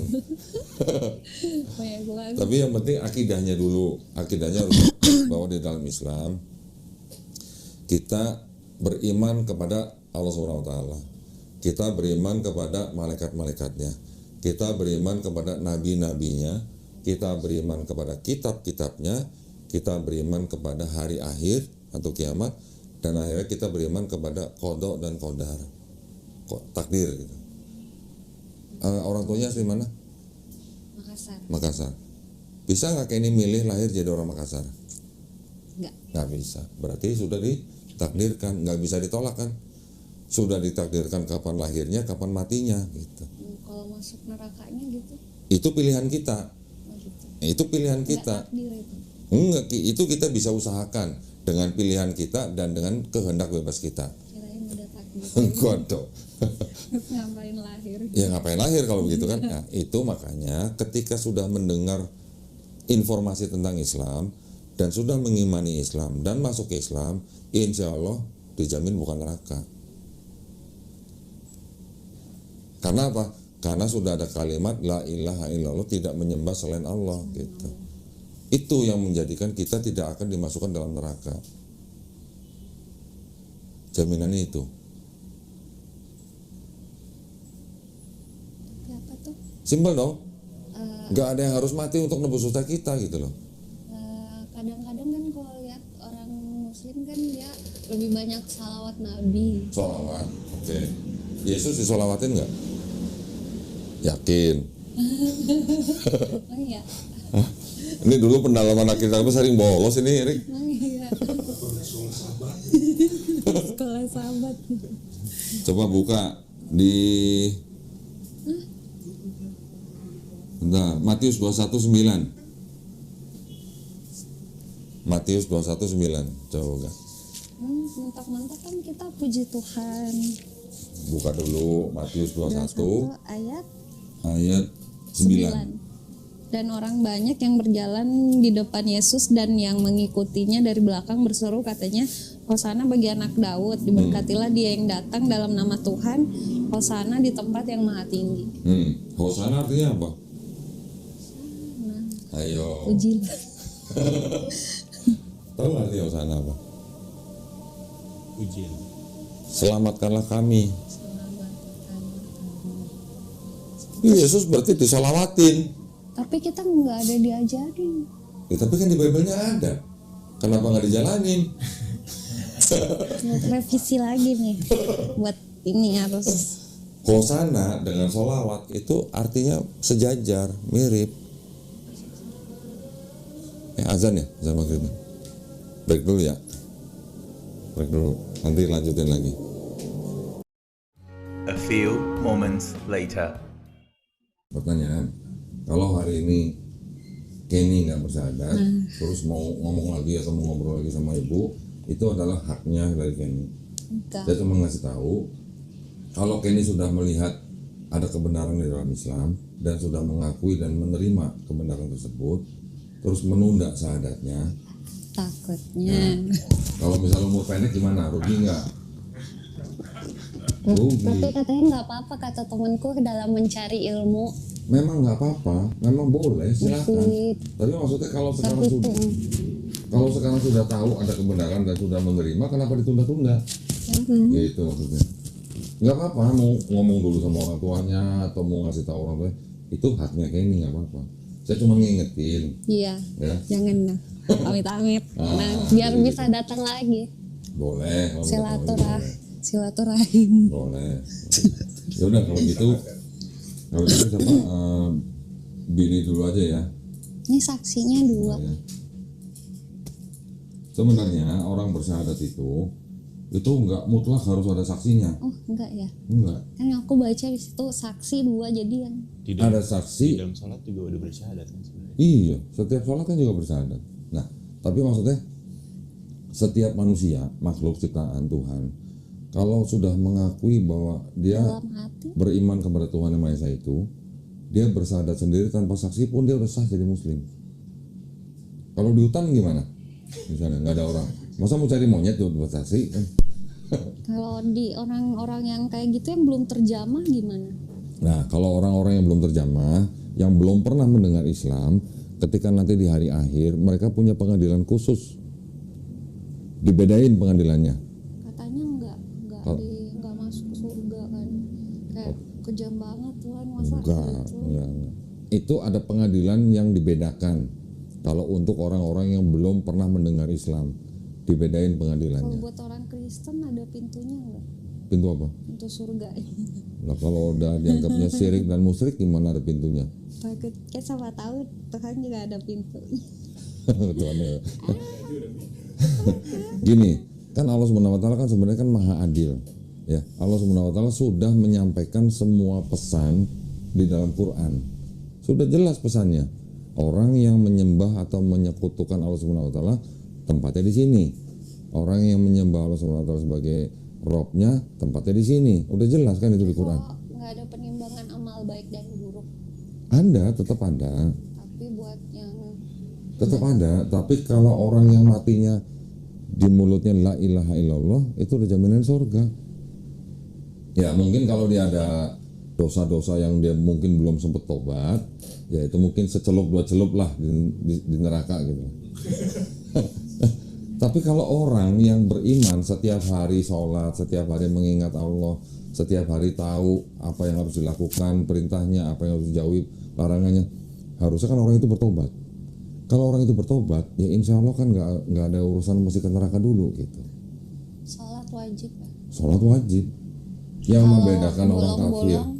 Speaker 2: Banyak banget.
Speaker 1: Tapi yang penting akidahnya dulu. Akidahnya harus bahwa di dalam Islam kita beriman kepada Allah SWT. Kita beriman kepada malaikat-malaikatnya. Kita beriman kepada nabi-nabinya. Kita beriman kepada kitab-kitabnya. Kita beriman kepada hari akhir atau kiamat. Dan akhirnya kita beriman kepada qada dan qadar, takdir gitu. Orang tuanya asli mana?
Speaker 2: Makassar.
Speaker 1: Makassar. Bisa nggak kayak ini milih lahir jadi orang Makassar?
Speaker 2: Enggak.
Speaker 1: Nggak bisa. Berarti sudah ditakdirkan, nggak bisa ditolak kan? Sudah ditakdirkan kapan lahirnya, kapan matinya gitu.
Speaker 2: Kalau masuk nerakanya gitu.
Speaker 1: Itu pilihan kita.
Speaker 2: Gitu.
Speaker 1: Itu pilihan
Speaker 2: Enggak
Speaker 1: kita.
Speaker 2: takdir itu.
Speaker 1: Enggak, itu kita bisa usahakan dengan pilihan kita dan dengan kehendak bebas kita.
Speaker 2: Kirain udah takdir.
Speaker 1: Kodok.
Speaker 2: Ngapain lahir?
Speaker 1: Ya ngapain lahir kalau begitu kan? Nah, itu makanya ketika sudah mendengar informasi tentang Islam dan sudah mengimani Islam dan masuk ke Islam, insya Allah dijamin bukan neraka. Karena apa? Karena sudah ada kalimat la ilaha illallah, tidak menyembah selain Allah gitu. Itu yang menjadikan kita tidak akan dimasukkan dalam neraka. Jaminannya itu.
Speaker 2: Tapi apa tuh?
Speaker 1: Simpel dong. Nggak ada yang harus mati untuk nebus dosa kita gitu loh.
Speaker 2: Kadang-kadang kan kalau lihat orang Muslim kan dia lebih banyak salawat Nabi.
Speaker 1: Sholawat. Oke. Yesus disolawatin nggak? Yakin.
Speaker 2: Oh iya.
Speaker 1: Ini dulu pendalaman kita sering bolos ini, Erik.
Speaker 2: Oh iya. Sekolah sahabat.
Speaker 1: Coba buka di Bentar, Matius 21:9. Matius 21:9. Coba buka.
Speaker 2: Mentok-mentok kan kita puji Tuhan.
Speaker 1: Buka dulu Matius 21
Speaker 2: ayat
Speaker 1: ayat 9.
Speaker 2: Dan orang banyak yang berjalan di depan Yesus dan yang mengikutinya dari belakang berseru katanya, Hosana bagi anak Daud, diberkatilah dia yang datang dalam nama Tuhan, Hosana di tempat yang maha tinggi.
Speaker 1: Hosana artinya apa? Ayo.
Speaker 2: Pujilah.
Speaker 1: Tahu artinya Hosana apa?
Speaker 5: Ujian.
Speaker 1: Selamatkanlah kami. Yesus berarti disolawatin.
Speaker 2: Tapi kita nggak ada diajarin.
Speaker 1: Ya, tapi kan di Bible-nya ada. kenapa nggak dijalanin?
Speaker 2: Revisi lagi nih buat ini harus.
Speaker 1: Hosana dengan sholawat itu artinya sejajar, mirip. Azan ya, azan maghrib. Break dulu ya. Break dulu, nanti lanjutin lagi.
Speaker 6: A few moments later.
Speaker 1: Pertanyaan, kalau hari ini Kenny nggak bersyahadat, terus mau ngomong lagi atau mau ngobrol lagi sama ibu, itu adalah haknya dari Kenny. Saya cuma ngasih tahu, kalau Kenny sudah melihat ada kebenaran di dalam Islam dan sudah mengakui dan menerima kebenaran tersebut, terus menunda syahadatnya,
Speaker 2: Takutnya.
Speaker 1: kalau misalnya umur pendek gimana? Rugi nggak? Rugi.
Speaker 2: Tapi katanya nggak apa-apa kata temanku dalam mencari ilmu.
Speaker 1: Memang nggak apa-apa, memang boleh, silakan. Tapi maksudnya kalau sekarang sudah tahu ada kebenaran dan sudah menerima, kenapa ditunda-tunda? Ya itu maksudnya. Nggak apa-apa, mau ngomong dulu sama orang tuanya atau mau ngasih tahu orang tuanya, itu haknya Kenny, nggak apa-apa. Saya cuma ngingetin.
Speaker 2: Iya.
Speaker 1: Ya.
Speaker 2: Jangan nah. Amit-amit. Nah, biar bisa datang lagi.
Speaker 1: Boleh. kalau
Speaker 2: Silaturahim.
Speaker 1: Boleh. Ya udah kalau gitu siapa Bini dulu aja ya.
Speaker 2: Ini saksinya 2.
Speaker 1: Ya. Sebenarnya orang bersyahadat itu nggak mutlak harus ada saksinya.
Speaker 2: Oh, enggak ya.
Speaker 1: Enggak.
Speaker 2: Kan aku baca di situ saksi 2 jadi yang
Speaker 1: Ada saksi.
Speaker 5: Di dalam sholat juga udah bersyahadat kan sebenarnya.
Speaker 1: Iya, setiap sholat kan juga bersyahadat. Nah, tapi maksudnya setiap manusia, makhluk ciptaan Tuhan, kalau sudah mengakui bahwa dia
Speaker 2: dalam hati.
Speaker 1: beriman kepada Tuhan Yang Maha Esa itu, dia bersyahadat sendiri tanpa saksi pun dia udah sah jadi muslim. Kalau di hutan gimana? Misalnya nggak ada orang, masa mau cari monyet tuh buat saksi kan?
Speaker 2: Kalau di orang-orang yang kayak gitu yang belum terjamah gimana?
Speaker 1: Nah, kalau orang-orang yang belum terjamah, yang belum pernah mendengar Islam, ketika nanti di hari akhir mereka punya pengadilan khusus, dibedain pengadilannya.
Speaker 2: Katanya enggak masuk surga kan. Kayak kejam banget Tuhan masa
Speaker 1: Enggak,
Speaker 2: gitu.
Speaker 1: enggak. Itu ada pengadilan yang dibedakan. Kalau untuk orang-orang yang belum pernah mendengar Islam, dibedain
Speaker 2: Kalau
Speaker 1: pengadilannya.
Speaker 2: buat orang Kristen ada pintunya enggak?
Speaker 1: Pintu apa?
Speaker 2: Pintu surga.
Speaker 1: Nah, kalau udah dianggapnya syirik dan musyrik, gimana ada pintunya?
Speaker 2: Takut kayak sama tahu Tuhan juga ada pintu.
Speaker 1: Tuhannya. Gini, kan Allah SWT kan sebenarnya kan maha adil. Ya, Allah SWT sudah menyampaikan semua pesan di dalam Quran. Sudah jelas pesannya. Orang yang menyembah atau menyekutukan Allah SWT tempatnya di sini. Orang yang menyembah Allah SWT sebagai Robnya tempatnya di sini. Udah jelas kan itu di Quran.
Speaker 2: Kalau nggak ada penimbangan amal baik dan buruk,
Speaker 1: Ada, tetap ada.
Speaker 2: tapi buat yang
Speaker 1: Tetap ada, tapi kalau orang yang matinya di mulutnya la ilaha illallah, itu udah jaminan surga. Ya mungkin kalau dia ada dosa-dosa yang dia mungkin belum sempat tobat, ya itu mungkin secelup 2 celup lah di neraka gitu. Tapi kalau orang yang beriman setiap hari sholat, setiap hari mengingat Allah, setiap hari tahu apa yang harus dilakukan, perintahnya, apa yang harus dijauhi, larangannya, harusnya kan orang itu bertobat. Kalau orang itu bertobat, ya insya Allah kan nggak ada urusan mesti ke neraka dulu gitu.
Speaker 2: sholat wajib ya.
Speaker 1: Sholat wajib. Yang
Speaker 2: Kalau
Speaker 1: membedakan orang kafir.
Speaker 2: bolong-bolong,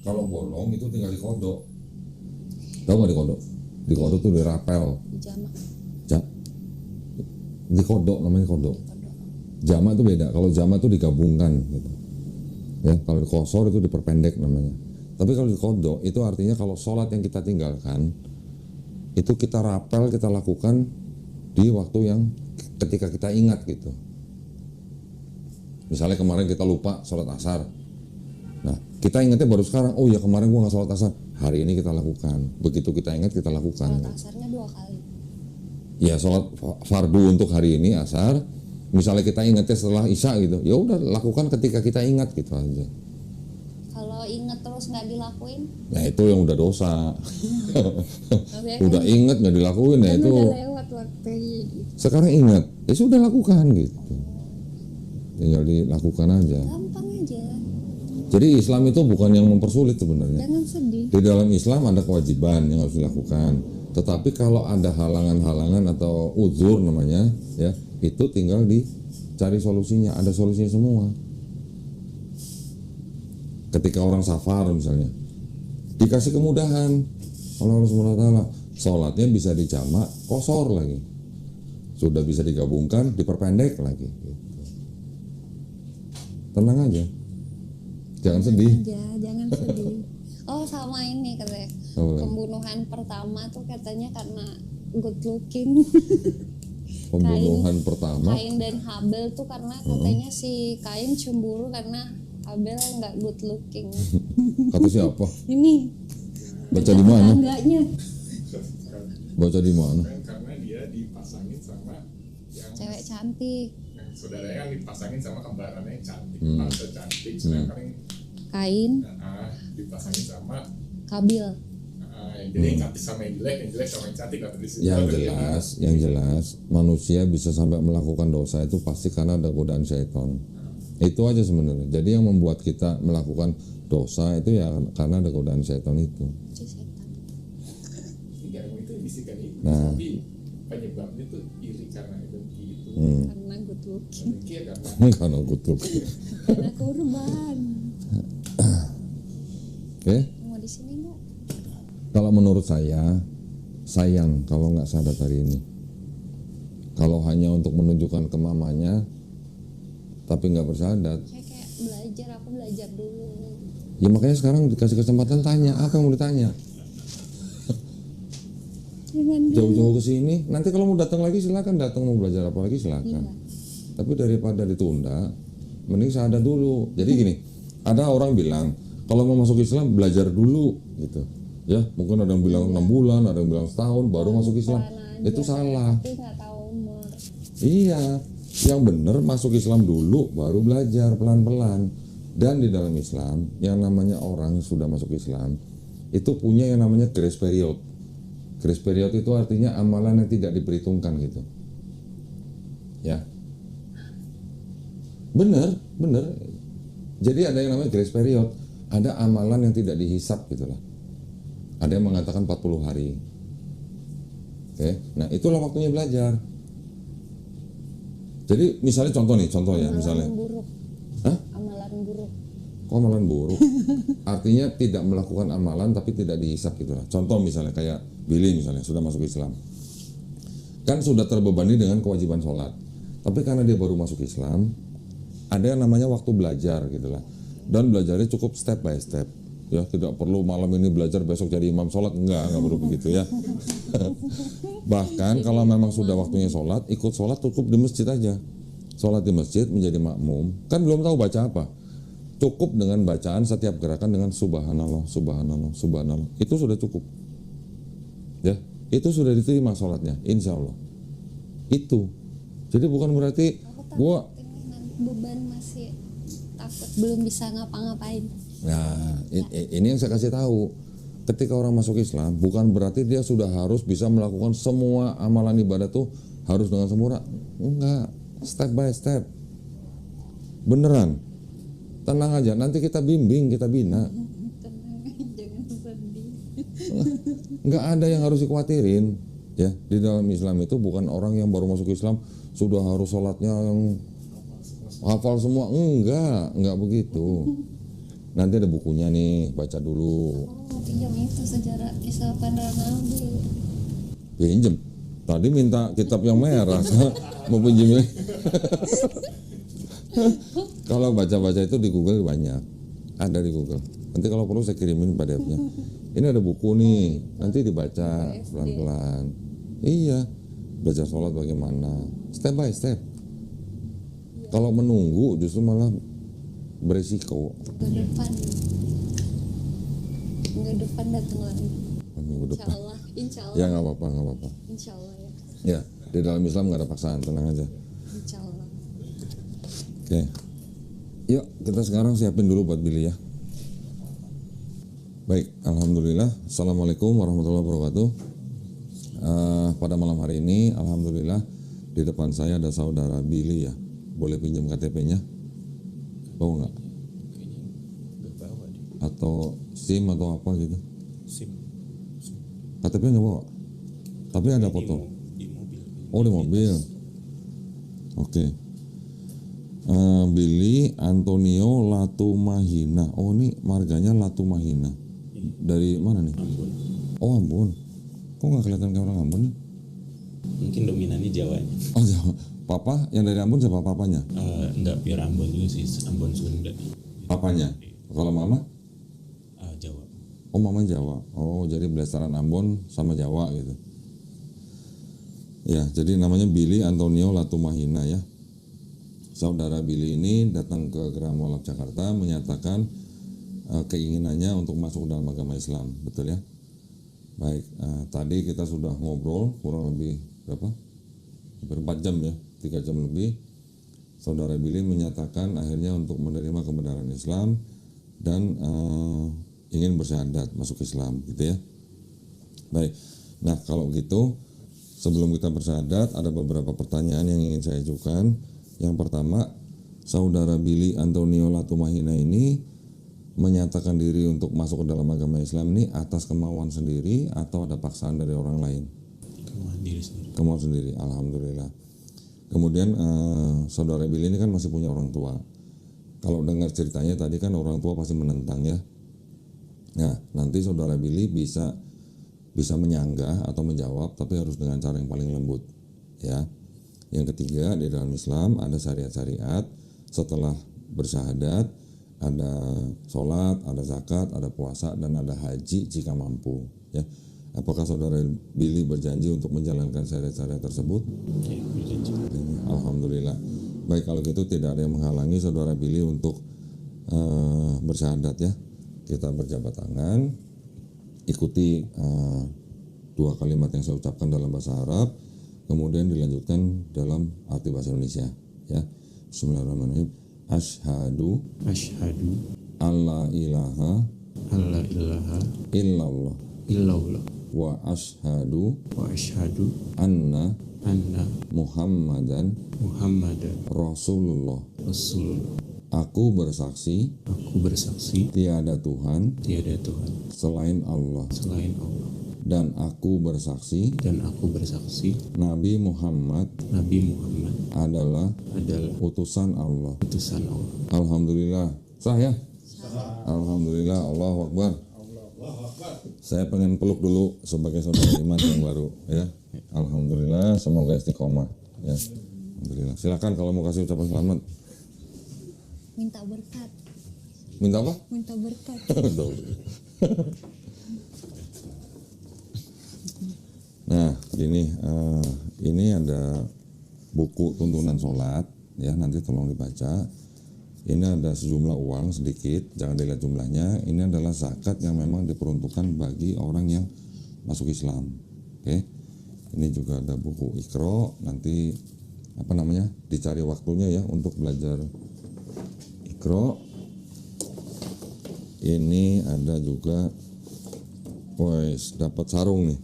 Speaker 1: Kalau bolong itu tinggal dikodok. Tahu nggak dikodok? Dikodok tuh dirapel.
Speaker 2: jamak.
Speaker 1: Dikodok namanya kodok. Jamak itu beda. Kalau jamak itu digabungkan gitu. Ya, kalau dikosor itu diperpendek namanya. Tapi kalau dikodok itu artinya kalau sholat yang kita tinggalkan itu kita rapel, kita lakukan di waktu yang ketika kita ingat gitu. Misalnya kemarin kita lupa sholat asar. Nah, kita ingatnya baru sekarang. Oh ya kemarin gua nggak sholat asar. Hari ini kita lakukan. Begitu kita ingat kita lakukan.
Speaker 2: Sholat asarnya 2 kali.
Speaker 1: Ya sholat fardu untuk hari ini asar. Misalnya kita ingatnya setelah isya gitu. Ya udah lakukan ketika kita ingat gitu aja.
Speaker 2: Kalau inget terus nggak dilakuin,
Speaker 1: Nah itu yang udah dosa.
Speaker 2: tapi
Speaker 1: Udah ingat nggak dilakuin ya
Speaker 2: kan
Speaker 1: itu.
Speaker 2: udah lewat waktunya.
Speaker 1: Sekarang ingat, ya sudah lakukan gitu. Tinggal dilakukan aja.
Speaker 2: Gampang aja,
Speaker 1: Jadi Islam itu bukan yang mempersulit sebenarnya.
Speaker 2: jangan sedih.
Speaker 1: Di dalam Islam ada kewajiban yang harus dilakukan. Tetapi kalau ada halangan-halangan atau uzur namanya, ya itu tinggal dicari solusinya. Ada solusinya semua. Ketika orang safar misalnya, dikasih kemudahan oleh Allah Subhanahu wa taala, sholatnya bisa dijamak, qosor lagi. Sudah bisa digabungkan, diperpendek lagi. Gitu. Tenang aja, jangan sedih.
Speaker 2: Jangan sedih. Oh sama ini katanya,
Speaker 1: Apa?
Speaker 2: pembunuhan pertama tuh katanya karena good looking.
Speaker 1: Pembunuhan pertama,
Speaker 2: Kain dan Habel tuh karena katanya si Kain cemburu karena Habel nggak good looking.
Speaker 1: kata siapa?
Speaker 2: Ini
Speaker 1: Baca di mana?
Speaker 2: tetangganya,
Speaker 1: Baca di mana?
Speaker 3: Kan karena dia dipasangin sama yang
Speaker 2: cewek cantik.
Speaker 3: yang saudaranya kan dipasangin sama kembarannya yang cantik,
Speaker 1: Hmm.
Speaker 3: bangsa cantik, sedangkan yang
Speaker 2: Kain,
Speaker 3: dipasangin sama
Speaker 2: Kabil.
Speaker 3: jadi yang cantik sama yang jelek sama yang cantik atau di situ.
Speaker 1: Yang jelas manusia bisa sampai melakukan dosa itu pasti karena ada godaan syaitan. Itu aja sebenarnya. Jadi yang membuat kita melakukan dosa itu ya karena ada godaan syaitan itu.
Speaker 2: Si setan.
Speaker 3: Tiga ilmu itu bisikan itu,
Speaker 1: Nah.
Speaker 3: tapi penyebabnya tuh iri karena dengki itu,
Speaker 2: Karena good looking.
Speaker 3: dengki ya karena
Speaker 1: Karena kutuk.
Speaker 2: Karena kurban.
Speaker 1: Oke.
Speaker 2: Mau di sini nggak?
Speaker 1: Kalau menurut saya sayang kalau nggak sadar hari ini. Kalau hanya untuk menunjukkan ke mamanya, tapi nggak bersahadat.
Speaker 2: Kayak belajar, aku belajar dulu.
Speaker 1: Ya makanya sekarang dikasih kesempatan tanya apa yang mau ditanya.
Speaker 2: Jangan
Speaker 1: Jauh-jauh ke sini. Nanti kalau mau datang lagi silakan datang, mau belajar apa lagi silakan. Tapi daripada ditunda, mending sadar dulu. Jadi gini, ada orang bilang kalau mau masuk Islam belajar dulu gitu. Ya, mungkin ada yang bilang 6 bulan, ada yang bilang setahun baru masuk Islam. Itu salah.
Speaker 2: tapi nggak tahu umur.
Speaker 1: Iya, yang benar masuk Islam dulu baru belajar pelan-pelan. Dan di dalam Islam yang namanya orang yang sudah masuk Islam itu punya yang namanya grace period. Grace period itu artinya amalan yang tidak diperhitungkan gitu. Ya. Benar. Jadi ada yang namanya grace period, ada amalan yang tidak dihisap gitulah. Ada yang mengatakan 40 hari. Oke. Nah, itulah waktunya belajar. Jadi misalnya contoh ya misalnya.
Speaker 2: Amalan buruk.
Speaker 1: Hah?
Speaker 2: Amalan buruk.
Speaker 1: Kok amalan buruk? Artinya tidak melakukan amalan tapi tidak dihisap gitu lah. Contoh misalnya kayak Billy misalnya sudah masuk Islam. Kan sudah terbebani dengan kewajiban sholat. Tapi karena dia baru masuk Islam, ada yang namanya waktu belajar gitu lah. Dan belajarnya cukup step by step. Ya, tidak perlu malam ini belajar besok jadi imam sholat, enggak perlu begitu ya. Bahkan kalau memang sudah waktunya sholat, ikut sholat cukup di masjid aja. Sholat di masjid menjadi makmum, kan belum tahu baca apa. Cukup dengan bacaan setiap gerakan dengan subhanallah, subhanallah, subhanallah. Itu sudah cukup. Ya, itu sudah diterima sholatnya, insya Allah. Itu. Jadi bukan berarti gua
Speaker 2: Beban masih takut belum bisa ngapa-ngapain.
Speaker 1: Nah, ini yang saya kasih tahu. Ketika orang masuk Islam, bukan berarti dia sudah harus bisa melakukan semua amalan ibadah tuh harus dengan sempurna. Enggak, step by step. Beneran. Tenang aja, nanti kita bimbing, kita bina.
Speaker 2: Jangan sedih.
Speaker 1: Enggak ada yang harus dikhawatirin. Ya, di dalam Islam itu bukan orang yang baru masuk Islam sudah harus sholatnya yang hafal semua. Enggak begitu. Nanti ada bukunya nih, baca dulu.
Speaker 2: Mau pinjam itu sejarah kisah Ronaldo.
Speaker 1: Pinjem. Tadi minta kitab yang merah, mau pinjemnya. Kalau baca-baca itu di Google banyak, ada di Google. Nanti kalau perlu saya kirimin PDF-nya. Ini ada buku nih, nanti dibaca pelan-pelan. Iya, belajar sholat bagaimana, step by step. Kalau menunggu justru malah beresiko.
Speaker 2: Minggu depan datang lagi.
Speaker 1: Minggu depan.
Speaker 2: Insya Allah.
Speaker 1: Ya nggak apa-apa.
Speaker 2: Insya Allah ya.
Speaker 1: Ya, di dalam Islam nggak ada paksaan, tenang aja.
Speaker 2: Insya Allah.
Speaker 1: Oke. Yuk, kita sekarang siapin dulu buat Billy ya. Baik, alhamdulillah. Assalamualaikum warahmatullahi wabarakatuh. Pada malam hari ini, alhamdulillah di depan saya ada saudara Billy ya. Boleh pinjam KTP-nya? Bawa nggak?
Speaker 5: Bawa di
Speaker 1: Atau SIM atau apa gitu?
Speaker 5: SIM.
Speaker 1: KTP nggak bawa? Tapi ada foto.
Speaker 5: Di mobil.
Speaker 1: Oh, di mobil. Oke. Billy Antonio Latumahina. Oh, ini marganya Latumahina. Dari mana nih?
Speaker 5: Ambon.
Speaker 1: Oh, Ambon. Kok nggak kelihatan kayak orang Ambon nih?
Speaker 5: Mungkin dominannya Jawanya.
Speaker 1: Oh, Jawa. Papa yang dari Ambon siapa papanya?
Speaker 5: Enggak biar Ambon juga sih, Ambon Sunda.
Speaker 1: Papanya. Kalau mama?
Speaker 5: Jawa.
Speaker 1: Oh, mama Jawa. Oh, jadi belasaran Ambon sama Jawa gitu. Ya, jadi namanya Billy Antonio Latumahina ya. Saudara Billy ini datang ke Geraha Mualaf Jakarta menyatakan keinginannya untuk masuk dalam agama Islam, betul ya? Baik, tadi kita sudah ngobrol kurang lebih berapa? Hampir 4 jam ya, 3 jam lebih. Saudara Billy menyatakan akhirnya untuk menerima kebenaran Islam dan ingin bersyahadat masuk Islam, gitu ya. Baik, nah kalau gitu sebelum kita bersyahadat ada beberapa pertanyaan yang ingin saya ajukan. Yang pertama, saudara Billy Antonio Latumahina ini menyatakan diri untuk masuk ke dalam agama Islam ini atas kemauan sendiri atau ada paksaan dari orang lain?
Speaker 5: Kemauan diri sendiri.
Speaker 1: Kemauan sendiri, alhamdulillah. Kemudian saudara Billy ini kan masih punya orang tua. Kalau dengar ceritanya tadi kan orang tua pasti menentang ya. Nah, nanti saudara Billy bisa menyanggah atau menjawab, tapi harus dengan cara yang paling lembut, ya. Yang ketiga, di dalam Islam ada syariat-syariat. Setelah bersyahadat ada sholat, ada zakat, ada puasa, dan ada haji jika mampu, ya. Apakah saudara Billy berjanji untuk menjalankan syariat-syariat tersebut?
Speaker 5: Oke, berjanji.
Speaker 1: Alhamdulillah. Baik, kalau gitu tidak ada yang menghalangi saudara Billy untuk bersyahadat ya. Kita berjabat tangan, ikuti 2 kalimat yang saya ucapkan dalam bahasa Arab, kemudian dilanjutkan dalam arti bahasa Indonesia ya. Bismillahirrahmanirrahim. Asyhadu alla ilaha illallah wa asyhadu anna Muhammadan Rasulullah. Aku bersaksi tiada Tuhan selain Allah, dan aku bersaksi Nabi Muhammad adalah utusan Allah. Alhamdulillah. Sah ya? Alhamdulillah. Allahu Akbar. Saya pengen peluk dulu sebagai saudara iman yang baru ya. Alhamdulillah, semoga istiqomah ya. Alhamdulillah. Silakan kalau mau kasih ucapan selamat.
Speaker 2: Minta berkat.
Speaker 1: Minta apa?
Speaker 2: Minta berkat.
Speaker 1: Nah, ini ada buku tuntunan sholat ya, nanti tolong dibaca. Ini ada sejumlah uang sedikit, jangan dilihat jumlahnya. Ini adalah zakat yang memang diperuntukkan bagi orang yang masuk Islam. Oke. Ini juga ada buku Iqra, nanti dicari waktunya ya untuk belajar Iqra. Ini ada juga dapat sarung nih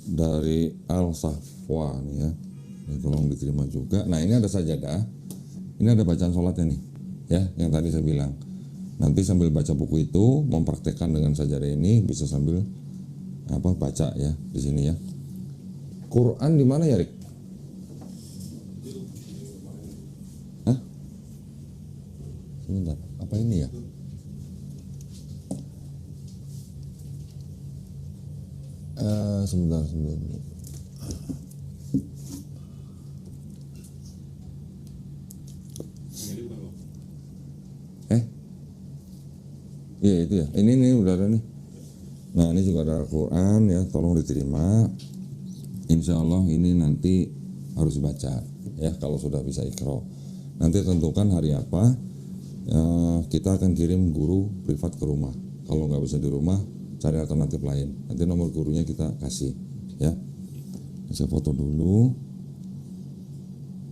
Speaker 1: dari Al Safwa nih ya. Ini tolong diterima juga. Nah, ini ada sajadah. Ini ada bacaan sholatnya nih ya, yang tadi saya bilang. Nanti sambil baca buku itu, mempraktekkan dengan sajadah ini, bisa sambil baca ya di sini ya. Quran di mana ya, Rik? Hah? Sebentar, apa ini ya? Sebentar. Iya itu ya. Ini udah ada nih. Nah, ini juga ada Al-Quran ya, tolong diterima. Insya Allah ini nanti harus dibaca ya kalau sudah bisa Iqra. Nanti tentukan hari apa. Kita akan kirim guru privat ke rumah. Kalau nggak bisa di rumah, cari alternatif lain. Nanti nomor gurunya kita kasih ya. Saya foto dulu.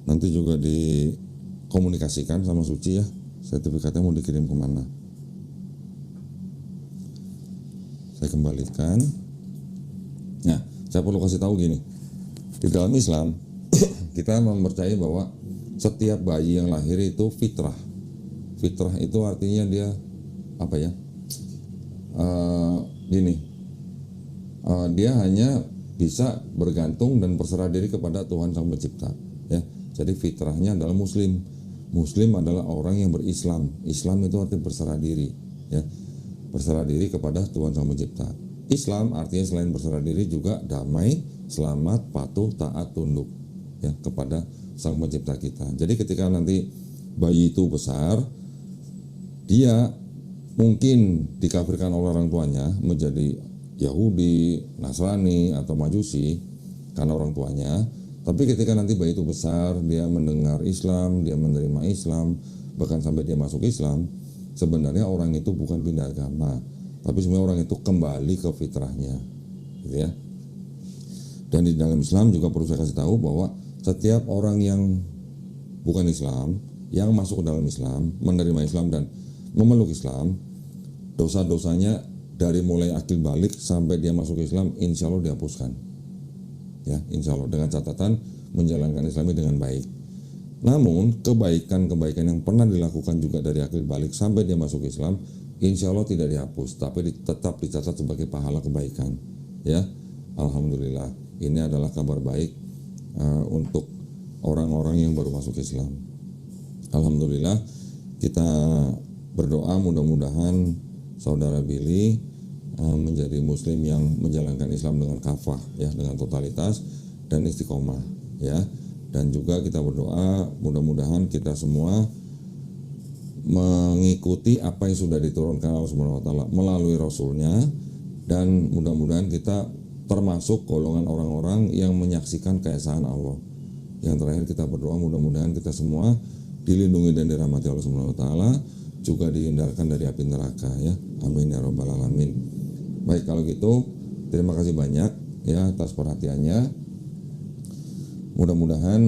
Speaker 1: Nanti juga dikomunikasikan sama Suci ya, sertifikatnya mau dikirim kemana. Saya kembalikan. Nah, saya perlu kasih tahu gini. Di dalam Islam kita mempercayai bahwa setiap bayi yang lahir itu fitrah. Fitrah itu artinya dia apa ya? Dia hanya bisa bergantung dan berserah diri kepada Tuhan Sang Pencipta, ya. Jadi fitrahnya adalah muslim. Muslim adalah orang yang berislam. Islam itu artinya berserah diri, ya. Berserah diri kepada Tuhan Sang Pencipta. Islam artinya selain berserah diri juga damai, selamat, patuh, taat, tunduk, ya, kepada Sang Pencipta kita. Jadi ketika nanti bayi itu besar, dia mungkin dikafirkan oleh orang tuanya menjadi Yahudi, Nasrani, atau Majusi karena orang tuanya. Tapi ketika nanti bayi itu besar, dia mendengar Islam, dia menerima Islam, bahkan sampai dia masuk Islam, sebenarnya orang itu bukan pindah agama, tapi sebenarnya orang itu kembali ke fitrahnya, gitu ya. Dan di dalam Islam juga perlu saya kasih tahu bahwa setiap orang yang bukan Islam, yang masuk ke dalam Islam, menerima Islam dan memeluk Islam, dosa-dosanya dari mulai akil balik sampai dia masuk Islam, insya Allah dihapuskan, ya, insya Allah, dengan catatan menjalankan Islam dengan baik. Namun kebaikan-kebaikan yang pernah dilakukan juga dari akil balik sampai dia masuk Islam, insya Allah tidak dihapus, tapi tetap dicatat sebagai pahala kebaikan, ya. Alhamdulillah, ini adalah kabar baik untuk orang-orang yang baru masuk Islam. Alhamdulillah, kita berdoa mudah-mudahan saudara Billy menjadi muslim yang menjalankan Islam dengan kafah, ya, dengan totalitas dan istiqomah, ya. Dan juga kita berdoa mudah-mudahan kita semua mengikuti apa yang sudah diturunkan Allah Subhanahu wa taala melalui rasulnya, dan mudah-mudahan kita termasuk golongan orang-orang yang menyaksikan keesaan Allah. Yang terakhir kita berdoa mudah-mudahan kita semua dilindungi dan dirahmati Allah Subhanahu wa taala, juga dihindarkan dari api neraka, ya. Amin ya rabbal alamin. Baik, kalau gitu terima kasih banyak, ya, atas perhatiannya. Mudah-mudahan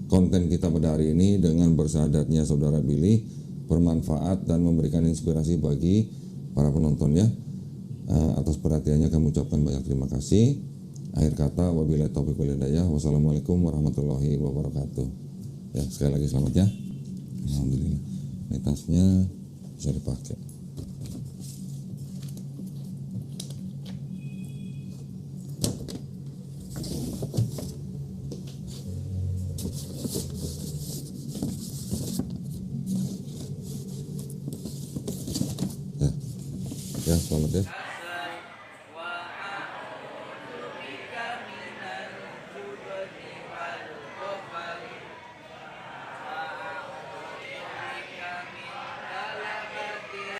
Speaker 1: konten kita pada hari ini dengan bersahadatnya saudara Billy bermanfaat dan memberikan inspirasi bagi para penonton, ya. Atas perhatiannya kami ucapkan banyak terima kasih. Akhir kata, wabillahi taufiq wal hidayah. Wassalamualaikum warahmatullahi wabarakatuh. Ya, sekali lagi selamat, ya. Alhamdulillah. Ini tasnya bisa dipakai. Ya, selamat, ya.